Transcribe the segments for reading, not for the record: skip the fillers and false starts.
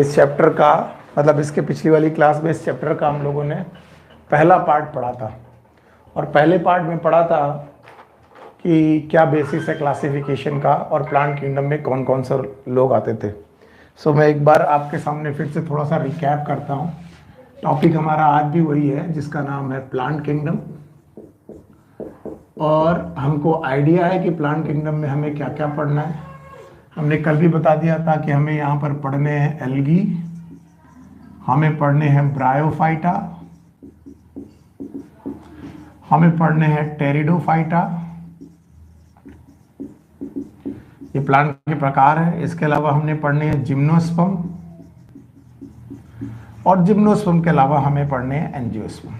इस चैप्टर का मतलब इसके पिछली वाली क्लास में इस चैप्टर का हम लोगों ने पहला पार्ट पढ़ा था और पहले पार्ट में पढ़ा था कि क्या बेसिस है क्लासिफिकेशन का और प्लांट किंगडम में कौन कौन से लोग आते थे। सो मैं एक बार आपके सामने फिर से थोड़ा सा रिकैप करता हूँ। टॉपिक हमारा आज भी वही है जिसका नाम है प्लांट किंगडम, और हमको आइडिया है कि प्लांट किंगडम में हमें क्या क्या पढ़ना है। हमने कल भी बता दिया था कि हमें यहाँ पर पढ़ने हैं एल्गी, हमें पढ़ने हैं ब्रायोफाइटा, हमें पढ़ने हैं टेरिडोफाइटा, ये प्लांट के प्रकार है। इसके अलावा हमने पढ़ने हैं जिम्नोस्पर्म, और जिम्नोस्पर्म के अलावा हमें पढ़ने हैं एंजियोस्पर्म।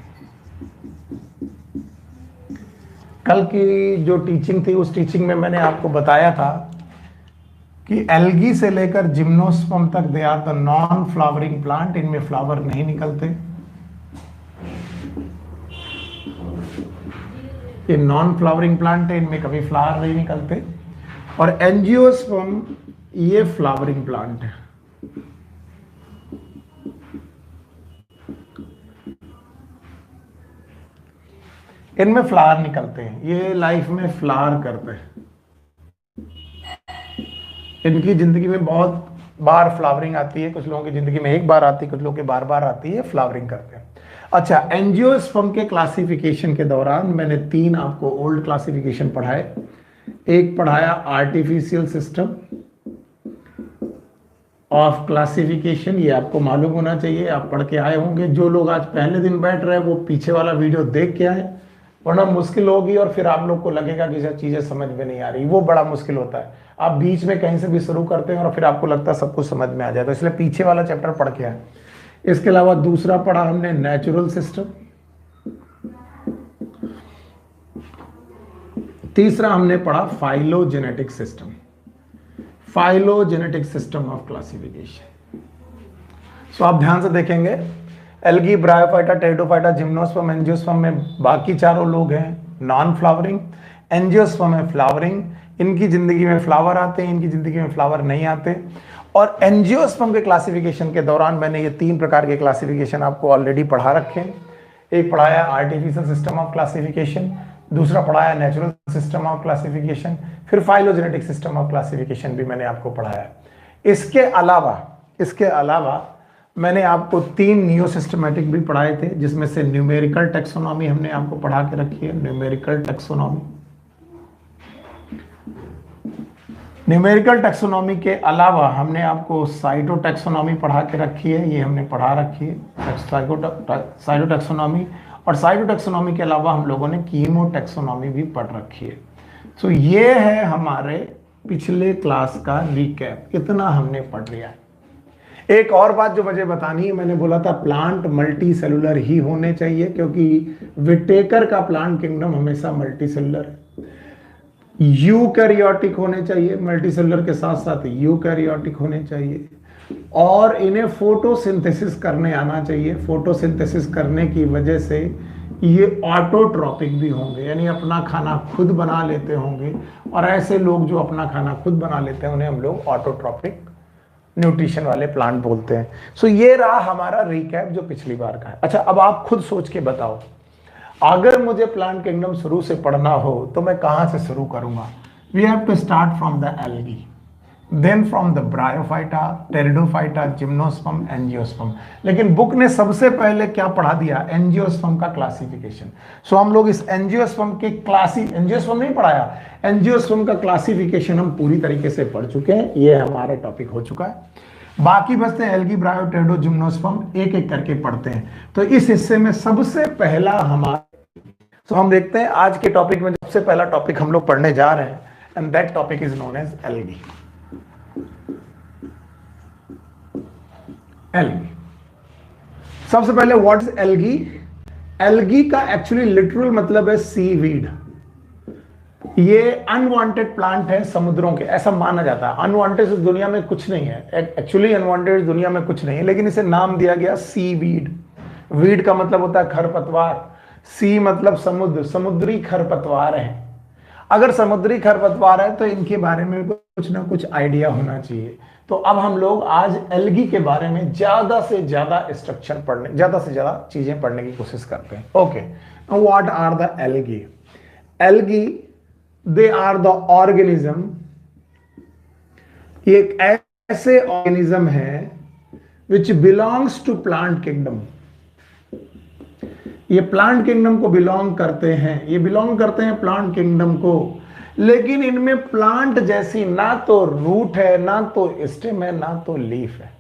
कल की जो टीचिंग थी उस टीचिंग में मैंने आपको बताया था कि एल्गी से लेकर जिम्नोस्पर्म तक they are the non flowering plant, इनमें फ्लावर नहीं निकलते। ये नॉन फ्लावरिंग प्लांट है, इनमें कभी फ्लावर नहीं निकलते। और एंजियोस्पर्म ये फ्लावरिंग प्लांट है। इनमें फ्लावर निकलते हैं, ये लाइफ में फ्लावर करते हैं। इनकी जिंदगी में बहुत बार फ्लावरिंग आती है, कुछ लोगों की जिंदगी में एक बार आती है, कुछ लोगों की बार बार आती है, फ्लावरिंग करते हैं। अच्छा, एंजियोस्पर्म के क्लासिफिकेशन के दौरान मैंने 3 आपको ओल्ड क्लासिफिकेशन पढ़ाए। एक पढ़ाया आर्टिफिशियल सिस्टम ऑफ क्लासिफिकेशन, ये आपको मालूम होना चाहिए, आप पढ़ के आए होंगे। जो लोग आज पहले दिन बैठ रहे हैं वो पीछे वाला वीडियो देख के आए, वरना मुश्किल होगी और फिर आप लोग को लगेगा कि सब चीजें समझ में नहीं आ रही। वो बड़ा मुश्किल होता है, आप बीच में कहीं से भी शुरू करते हैं और फिर आपको लगता है सब कुछ समझ में आ जाए, तो इसलिए पीछे वाला चैप्टर पढ़ के आए। इसके अलावा दूसरा पढ़ा हमने नेचुरल सिस्टम, तीसरा हमने पढ़ा phylogenetic system, phylogenetic system of classification. So आप ध्यान से देखेंगे, algae, Bryophyta, pteridophyta, gymnosperm, angiosperm में बाकी चारों लोग हैं नॉन फ्लावरिंग, एंजियोस्पर्म में फ्लावरिंग, इनकी जिंदगी में फ्लावर आते हैं, इनकी जिंदगी में फ्लावर नहीं आते। और एंजियोस्पर्म के क्लासिफिकेशन के दौरान मैंने ये 3 प्रकार के क्लासिफिकेशन आपको ऑलरेडी पढ़ा रखे हैं। एक पढ़ाया आर्टिफिशियल सिस्टम ऑफ क्लासिफिकेशन, दूसरा पढ़ाया नेचुरल सिस्टम ऑफ क्लासिफिकेशन, फिर फाइलोजेनेटिक सिस्टम ऑफ क्लासिफिकेशन भी मैंने आपको पढ़ाया। इसके अलावा मैंने आपको 3 नियो सिस्टमैटिक भी पढ़ाए थे, जिसमें से न्यूमेरिकल टेक्सोनॉमी हमने आपको पढ़ा के रखी है। न्यूमेरिकल टेक्सोनॉमी के अलावा हमने आपको साइटोटैक्सोनॉमी पढ़ा के रखी है, ये हमने पढ़ा रखी है साइटोटैक्सोनॉमी। और साइटोटैक्सोनॉमी के अलावा हम लोगों ने कीमोटैक्सोनॉमी भी पढ़ रखी है। तो ये है हमारे पिछले क्लास का रिकैप, इतना हमने पढ़ लिया है। एक और बात जो मुझे बतानी है, मैंने बोला था प्लांट मल्टी सेलुलर ही होने चाहिए, क्योंकि विटेकर का प्लांट किंगडम हमेशा मल्टी सेलुलर है। यूकैरियोटिक होने चाहिए, मल्टी सेलुलर के साथ साथ यूकैरियोटिक होने चाहिए, और इन्हें फोटोसिंथेसिस करने आना चाहिए। फोटोसिंथेसिस करने की वजह से ये ऑटोट्रॉपिक भी होंगे, यानी अपना खाना खुद बना लेते होंगे। और ऐसे लोग जो अपना खाना खुद बना लेते हैं उन्हें हम लोग ऑटोट्रॉपिक न्यूट्रिशन वाले प्लांट बोलते हैं। सो ये रहा हमारा रिकैप जो पिछली बार का है। अच्छा, अब आप खुद सोच के बताओ, अगर मुझे प्लांट किंगडम शुरू से पढ़ना हो तो मैं कहां से शुरू करूंगा? We have to start from the algae, then from the bryophyta, pteridophyta, gymnosperm, angiosperm. लेकिन बुक ने सबसे पहले क्या पढ़ा दिया? एंजियोस्पर्म का क्लासिफिकेशन। सो हम लोग इस एंजियोस्पर्म के एंजियोस्पर्म नहीं पढ़ाया, एंजियोस्पर्म का क्लासिफिकेशन हम पूरी तरीके से पढ़ चुके हैं, ये हमारा टॉपिक हो चुका है। बाकी बचते हैं एल्गी, ब्रायो, टेरिडो, जिम्नोस्पर्म, एक एक करके पढ़ते हैं। तो इस हिस्से में सबसे पहला हमारा, तो हम देखते हैं आज के टॉपिक में सबसे पहला टॉपिक हम लोग पढ़ने जा रहे हैं, and that topic is known as algae. Algae, सबसे पहले व्हाट इज एल्गी? एल्गी का एक्चुअली लिटरल मतलब है सीवीड। ये अनवांटेड प्लांट है समुद्रों के, ऐसा माना जाता है। अनवांटेड दुनिया में कुछ नहीं है, एक्चुअली अनवांटेड दुनिया में कुछ नहीं है, लेकिन इसे नाम दिया गया सीवीड। वीड का मतलब होता है खरपतवार, सी मतलब समुद्र, समुद्री खरपतवार है। अगर समुद्री खरपतवार है तो इनके बारे में कुछ ना कुछ आइडिया होना चाहिए। तो अब हम लोग आज एल्गी के बारे में ज्यादा से ज्यादा स्ट्रक्चर पढ़ने, ज्यादा से ज्यादा चीजें पढ़ने की कोशिश करते हैं। Okay, what are the algae? Algae, they are the organism, ये एक ऐसे ऑर्गेनिज्म है which belongs to plant kingdom. ये प्लांट किंगडम को बिलोंग करते हैं, ये बिलोंग करते हैं प्लांट किंगडम को, लेकिन इनमें प्लांट जैसी ना तो रूट है, ना तो स्टेम है, ना तो लीफ है।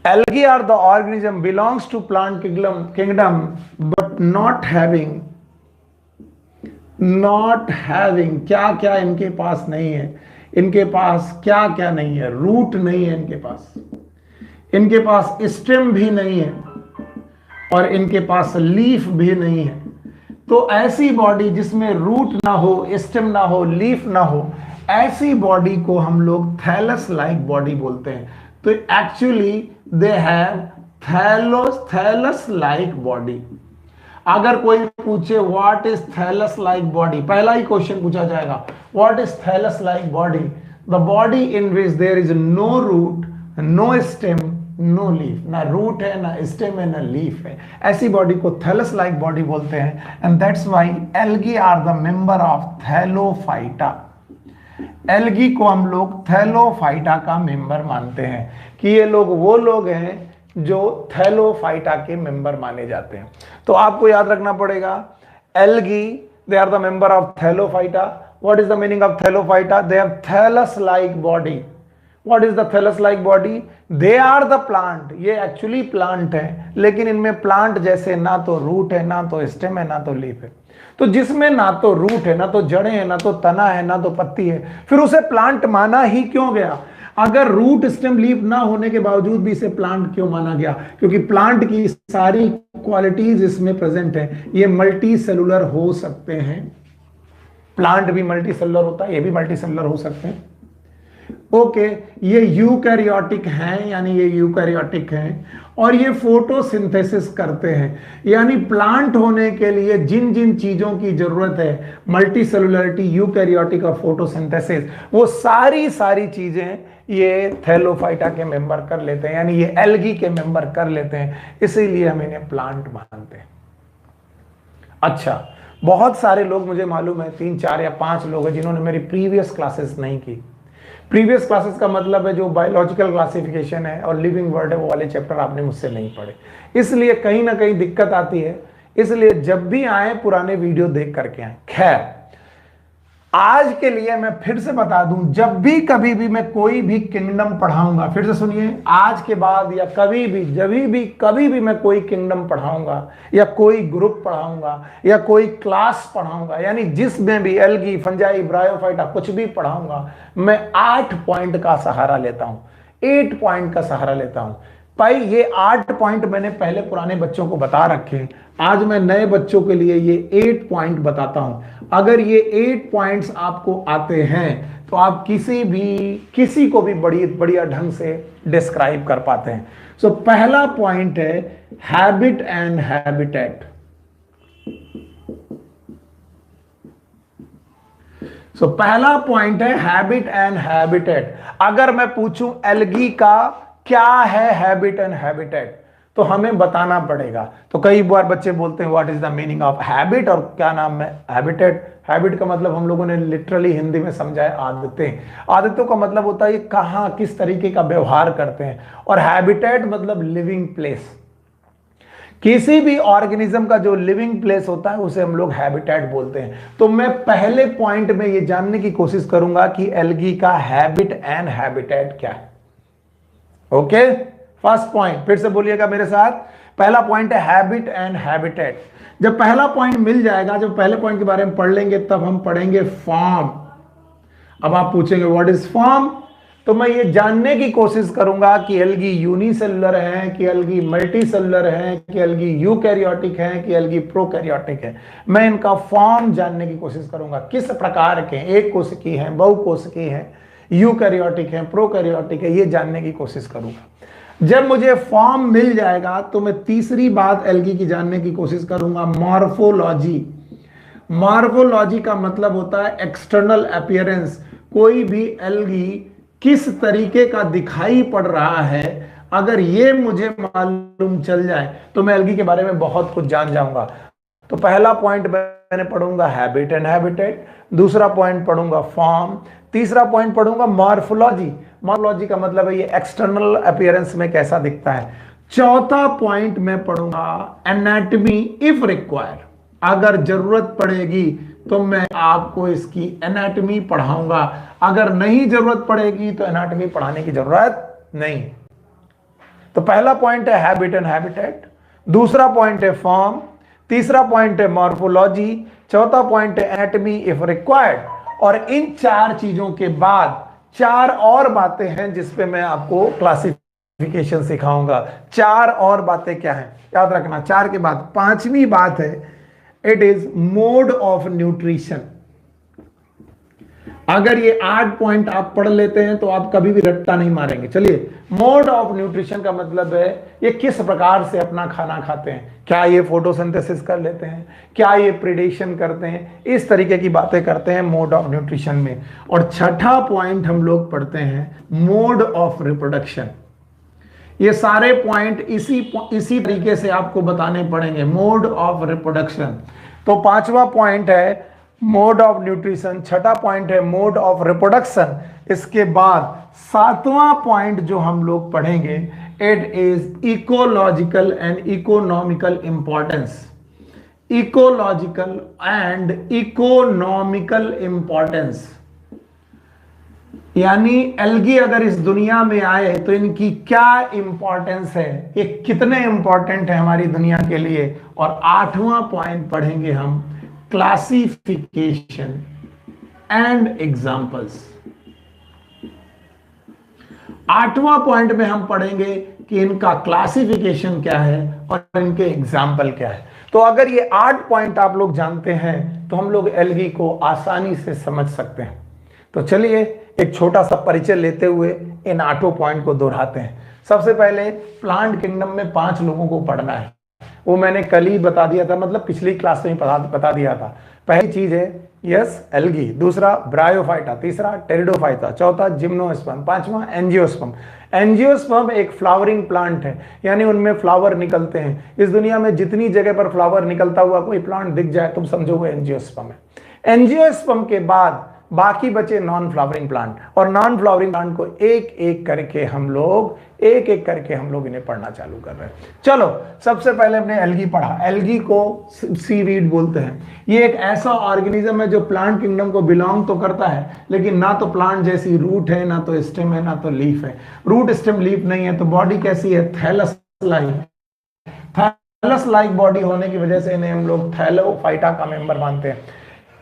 Algae are the organism belongs to plant kingdom but not having क्या क्या इनके पास नहीं है, इनके पास क्या क्या नहीं है? रूट नहीं है इनके पास स्टेम भी नहीं है, और इनके पास लीफ भी नहीं है। तो ऐसी बॉडी जिसमें रूट ना हो, स्टेम ना हो, लीफ ना हो, ऐसी बॉडी को हम लोग थैलस लाइक बॉडी बोलते हैं। तो actually they have thallus like body. अगर कोई पूछे what is thallus like body, पहला ही क्वेश्चन पूछा जाएगा, what is thallus like body? The body in which there is no root, no stem, no leaf. ना रूट है, ना स्टेम है, ना लीफ है, ऐसी बॉडी को थैलस लाइक बॉडी बोलते हैं। And that's why algae are the member of thallophyta. Algae को हम लोग थैलोफाइटा का मेंबर मानते हैं कि ये लोग वो लोग हैं जो थैलोफाइटा के मेंबर माने जाते हैं। तो आपको याद रखना पड़ेगा, algae they are the member of thallophyta. What is the meaning of thallophyta? They have thallus like body. What is the thallus-like body? They are the plant. ये एक्चुअली प्लांट है, लेकिन इनमें प्लांट जैसे ना तो रूट है, ना तो स्टेम है, ना तो लीफ है। तो जिसमें ना तो रूट है, ना तो जड़ें हैं, ना तो तना है, ना तो पत्ती है, फिर उसे प्लांट माना ही क्यों गया? अगर रूट स्टेम लीफ ना होने के बावजूद भी इसे प्लांट क्यों माना गया? क्योंकि प्लांट की सारी क्वालिटीज इसमें प्रेजेंट है। ये मल्टी सेलुलर हो सकते हैं, प्लांट भी मल्टी सेलुलर होता है, ये भी मल्टी सेलुलर हो सकते हैं। ओके, ये यूकैरियोटिक हैं, यानी ये यूकैरियोटिक हैं, और ये फोटोसिंथेसिस करते हैं। यानी प्लांट होने के लिए जिन जिन चीजों की जरूरत है, मल्टी सेलुलरिटी, यूकैरियोटिक और फोटोसिंथेसिस, वो सारी चीजें ये थैलोफाइटा के मेंबर कर लेते हैं, यानी ये एल्गी के मेंबर कर लेते हैं, इसीलिए हम इन्हें प्लांट मानते हैं। अच्छा, बहुत सारे लोग, मुझे मालूम है 3, 4 या 5 लोग हैं जिन्होंने मेरी प्रीवियस क्लासेस नहीं की। प्रीवियस क्लासेस का मतलब है जो बायोलॉजिकल क्लासिफिकेशन है और लिविंग वर्ल्ड है, वो वाले चैप्टर आपने मुझसे नहीं पढ़े, इसलिए कहीं ना कहीं दिक्कत आती है। इसलिए जब भी आए पुराने वीडियो देख करके आए। खैर, आज के लिए मैं फिर से बता दूं, जब भी कभी भी मैं कोई भी किंगडम पढ़ाऊंगा, फिर से सुनिए, आज के बाद या कभी भी, जब भी कभी भी मैं कोई किंगडम पढ़ाऊंगा या कोई ग्रुप पढ़ाऊंगा या कोई क्लास पढ़ाऊंगा, यानी जिसमें भी एल्गी, फंजाई, ब्रायोफाइटा कुछ भी पढ़ाऊंगा, मैं 8 पॉइंट का सहारा लेता हूं, 8 पॉइंट का सहारा लेता हूं। भाई ये 8 पॉइंट मैंने पहले पुराने बच्चों को बता रखे, आज मैं नए बच्चों के लिए ये 8 पॉइंट बताता हूं। अगर ये 8 पॉइंट्स आपको आते हैं तो आप किसी को भी बढ़िया ढंग से डिस्क्राइब कर पाते हैं। सो पहला पॉइंट है हैबिट एंड हैबिटेट। पहला पॉइंट है हैबिट एंड हैबिटेट। अगर मैं पूछूं एल्गी का क्या है हैबिट एंड हैबिटेट, तो हमें बताना पड़ेगा। तो कई बार बच्चे बोलते हैं what is the meaning of habit, और क्या नाम है हैबिटेट। हैबिट का मतलब हम लोगों ने लिटरली हिंदी में समझा है आदतें। आदतों का मतलब होता है ये कहां किस तरीके का व्यवहार करते हैं, और हैबिटेट मतलब लिविंग प्लेस। किसी भी ऑर्गेनिज्म का जो लिविंग प्लेस होता है उसे हम लोग हैबिटेट बोलते हैं। तो मैं पहले पॉइंट में ये जानने की कोशिश करूंगा कि एल्गी का हैबिट एंड हैबिटेट क्या है। ओके, फर्स्ट पॉइंट फिर से बोलिएगा मेरे साथ। पहला पॉइंट है हैबिट एंड हैबिटेट। जब पहला पॉइंट मिल जाएगा, जब पहले पॉइंट के बारे में पढ़ लेंगे, तब हम पढ़ेंगे फॉर्म। अब आप पूछेंगे व्हाट इज फॉर्म, तो मैं ये जानने की कोशिश करूंगा कि एल्गी यूनिसेलुलर है, कि एल्गी मल्टी सेलुलर है, कि एल्गी यूकैरियोटिक है, कि एल्गी प्रोकैरियोटिक है। मैं इनका फॉर्म जानने की कोशिश करूंगा, किस प्रकार के, एक कोशिकी हैं, बहुकोशिकी हैं, यूकैरियोटिक हैं, प्रोकैरियोटिक है, ये जानने की कोशिश करूंगा। जब मुझे फॉर्म मिल जाएगा तो मैं तीसरी बात एल्गी की जानने की कोशिश करूंगा, मॉर्फोलॉजी। मॉर्फोलॉजी का मतलब होता है एक्सटर्नल अपीयरेंस, कोई भी एल्गी किस तरीके का दिखाई पड़ रहा है, अगर ये मुझे मालूम चल जाए तो मैं एल्गी के बारे में बहुत कुछ जान जाऊंगा। तो पहला पॉइंट मैंने पढ़ूंगा हैबिट एंड हैबिटेट, दूसरा पॉइंट पढ़ूंगा फॉर्म, तीसरा पॉइंट पढ़ूंगा मॉर्फोलॉजी। मॉर्फोलॉजी का मतलब है ये एक्सटर्नल अपीयरेंस में कैसा दिखता है। चौथा पॉइंट मैं पढ़ूंगा एनाटॉमी इफ रिक्वायर, अगर जरूरत पड़ेगी तो मैं आपको इसकी एनाटॉमी पढ़ाऊंगा, अगर नहीं जरूरत पड़ेगी तो एनाटॉमी पढ़ाने की जरूरत नहीं। तो पहला पॉइंट है हैबिट एंड हैबिटेट, दूसरा पॉइंट है फॉर्म, तीसरा पॉइंट है मॉर्फोलॉजी, चौथा पॉइंट है एनाटॉमी इफ रिक्वायर्ड। और इन चार चीजों के बाद चार और बातें हैं जिस पे मैं आपको क्लासिफिकेशन सिखाऊंगा। चार और बातें क्या हैं याद रखना। चार के बाद पांचवी बात है, it is mode of nutrition. अगर ये 8 पॉइंट आप पढ़ लेते हैं तो आप कभी भी रट्टा नहीं मारेंगे। चलिए, मोड ऑफ न्यूट्रिशन का मतलब है ये किस प्रकार से अपना खाना खाते हैं, क्या ये फोटोसिंथेसिस कर लेते हैं, क्या ये प्रिडेशन करते हैं, इस तरीके की बातें करते हैं मोड ऑफ न्यूट्रिशन में। और छठा पॉइंट हम लोग पढ़ते हैं मोड ऑफ रिप्रोडक्शन। ये सारे पॉइंट इसी तरीके से आपको बताने पड़ेंगे, मोड ऑफ रिप्रोडक्शन। तो पांचवा पॉइंट है मोड ऑफ न्यूट्रिशन, छठा पॉइंट है मोड ऑफ रिप्रोडक्शन। इसके बाद सातवां पॉइंट जो हम लोग पढ़ेंगे, it is ecological and economical importance. Ecological and economical importance, यानी एल्गी अगर इस दुनिया में आए तो इनकी क्या इंपॉर्टेंस है, ये कितने इंपॉर्टेंट है हमारी दुनिया के लिए। और आठवां पॉइंट पढ़ेंगे हम क्लासिफिकेशन एंड एग्जाम्पल्स। आठवां पॉइंट में हम पढ़ेंगे कि इनका क्लासिफिकेशन क्या है और इनके एग्जाम्पल क्या है। तो अगर ये 8 पॉइंट आप लोग जानते हैं तो हम लोग एल्गी को आसानी से समझ सकते हैं। तो चलिए एक छोटा सा परिचय लेते हुए इन 8 पॉइंट को दोहराते हैं। सबसे पहले प्लांट किंगडम में 5 लोगों को पढ़ना है, वो मैंने कल ही बता दिया था, मतलब पिछली क्लास में बता दिया था। पहली चीज है यस एल्गी, दूसरा ब्रायोफाइटा, तीसरा टेरिडोफाइटा, चौथा जिम्नोस्पर्म, पांचवा एंजियोस्पर्म। एंजियोस्पर्म एक फ्लावरिंग प्लांट है, यानी उनमें फ्लावर निकलते हैं। इस दुनिया में जितनी जगह पर फ्लावर निकलता हुआ कोई प्लांट दिख जाए तुम समझो वो एंजियोस्पर्म है। एंजियोस्पर्म के बाद बाकी बचे नॉन फ्लावरिंग प्लांट, और नॉन फ्लावरिंग प्लांट को एक एक करके हम लोग इन्हें पढ़ना चालू कर रहे हैं। चलो सबसे पहले हमने एल्गी पढ़ा। एल्गी को सीवीड बोलते हैं। ये एक ऐसा ऑर्गेनिज्म है जो प्लांट किंगडम को बिलोंग तो करता है, लेकिन ना तो प्लांट जैसी रूट है, ना तो स्टेम है, ना तो लीफ है। रूट स्टेम लीफ नहीं है, तो बॉडी कैसी है, थैलस लाइक बॉडी होने की वजह से इन्हें हम लोग थैलोफाइटा का मेंबर मानते हैं।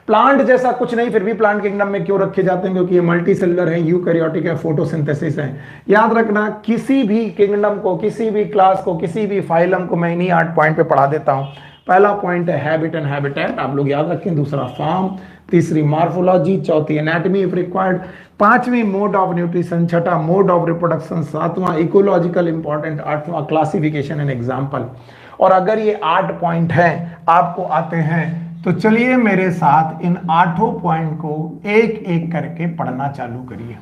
प्लांट जैसा कुछ नहीं, फिर भी प्लांट किंगडम में क्यों रखे जाते हैं, क्योंकि ये मल्टी सेलुलर है, यूकैरियोटिक है, फोटोसिंथेसिस है। याद रखना, किसी भी किंगडम को, किसी भी क्लास को, किसी भी फाइलम को मैं इन्हीं 8 पॉइंट पे पढ़ा देता हूं। पहला पॉइंट है हैबिट एंड हैबिटेट, आप लोग याद रखें। दूसरा फॉर्म, तीसरी मॉर्फोलॉजी, चौथी एनाटॉमी इफ रिक्वायर्ड, पांचवी मोड ऑफ न्यूट्रिशन, छठा मोड ऑफ रिप्रोडक्शन, सातवां इकोलॉजिकल इंपॉर्टेंट, आठवां क्लासिफिकेशन एंड एग्जाम्पल। और अगर ये 8 पॉइंट हैं आपको आते हैं तो चलिए मेरे साथ इन 8 पॉइंट को एक एक करके पढ़ना चालू करिए।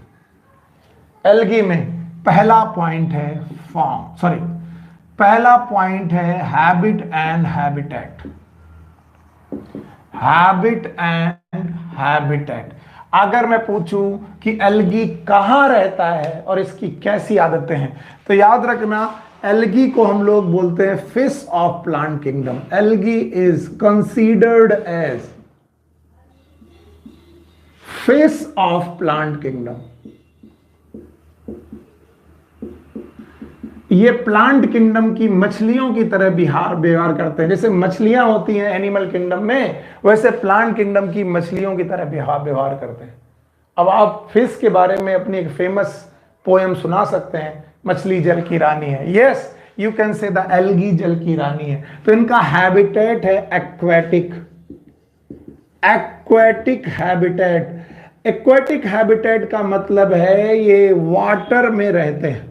एल्गी में पहला पॉइंट है पहला पॉइंट है habit and habitat. Habit and habitat, अगर मैं पूछूं कि एल्गी कहां रहता है और इसकी कैसी आदतें हैं, तो याद रखना एल्गी को हम लोग बोलते हैं fish of plant kingdom. Algae is considered as fish of plant kingdom. ये प्लांट किंगडम की मछलियों की तरह व्यवहार करते हैं। जैसे मछलियां होती हैं एनिमल किंगडम में, वैसे प्लांट किंगडम की मछलियों की तरह व्यवहार करते हैं। अब आप फिश के बारे में अपनी एक फेमस पोएम सुना सकते हैं, मछली जल की रानी है। Yes, you can say the algae जल की रानी है। तो इनका हैबिटेट है एक्वेटिक हैबिटेट। एक्वेटिक हैबिटेट का मतलब है ये वाटर में रहते हैं।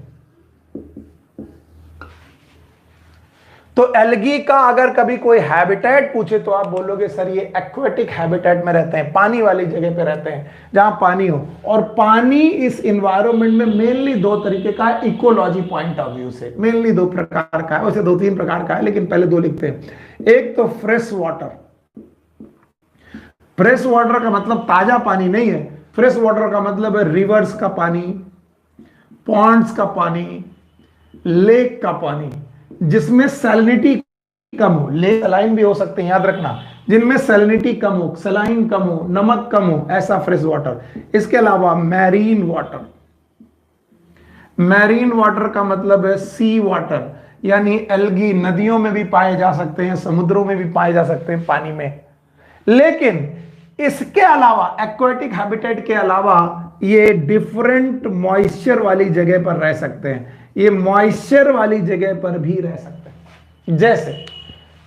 तो एल्गी का अगर कभी कोई हैबिटेट पूछे तो आप बोलोगे सर ये एक्वेटिक हैबिटेट में रहते हैं, पानी वाली जगह पे रहते हैं जहां पानी हो। और पानी इस इन्वायरमेंट में मेनली दो तरीके का है, इकोलॉजी पॉइंट ऑफ व्यू से मेनली दो प्रकार का है, वैसे दो तीन प्रकार का है लेकिन पहले दो लिखते हैं। एक तो फ्रेश वाटर, फ्रेश वाटर का मतलब ताजा पानी नहीं है, फ्रेश वाटर का मतलब है रिवर्स का पानी, पॉन्ड्स का पानी, लेक का पानी, जिसमें सैलिनिटी कम हो। लेक सलाइन भी हो सकते हैं, याद रखना, जिनमें सैलिनिटी कम हो, सलाइन कम हो, नमक कम हो, ऐसा फ्रेश वाटर। इसके अलावा मैरीन वाटर, मैरीन वाटर का मतलब है सी वाटर, यानी एल्गी नदियों में भी पाए जा सकते हैं, समुद्रों में भी पाए जा सकते हैं, पानी में। लेकिन इसके अलावा एक्वेटिक हैबिटेट के अलावा ये डिफरेंट मॉइस्चर वाली जगह पर रह सकते हैं, ये मॉइस्चर वाली जगह पर भी रह सकते हैं।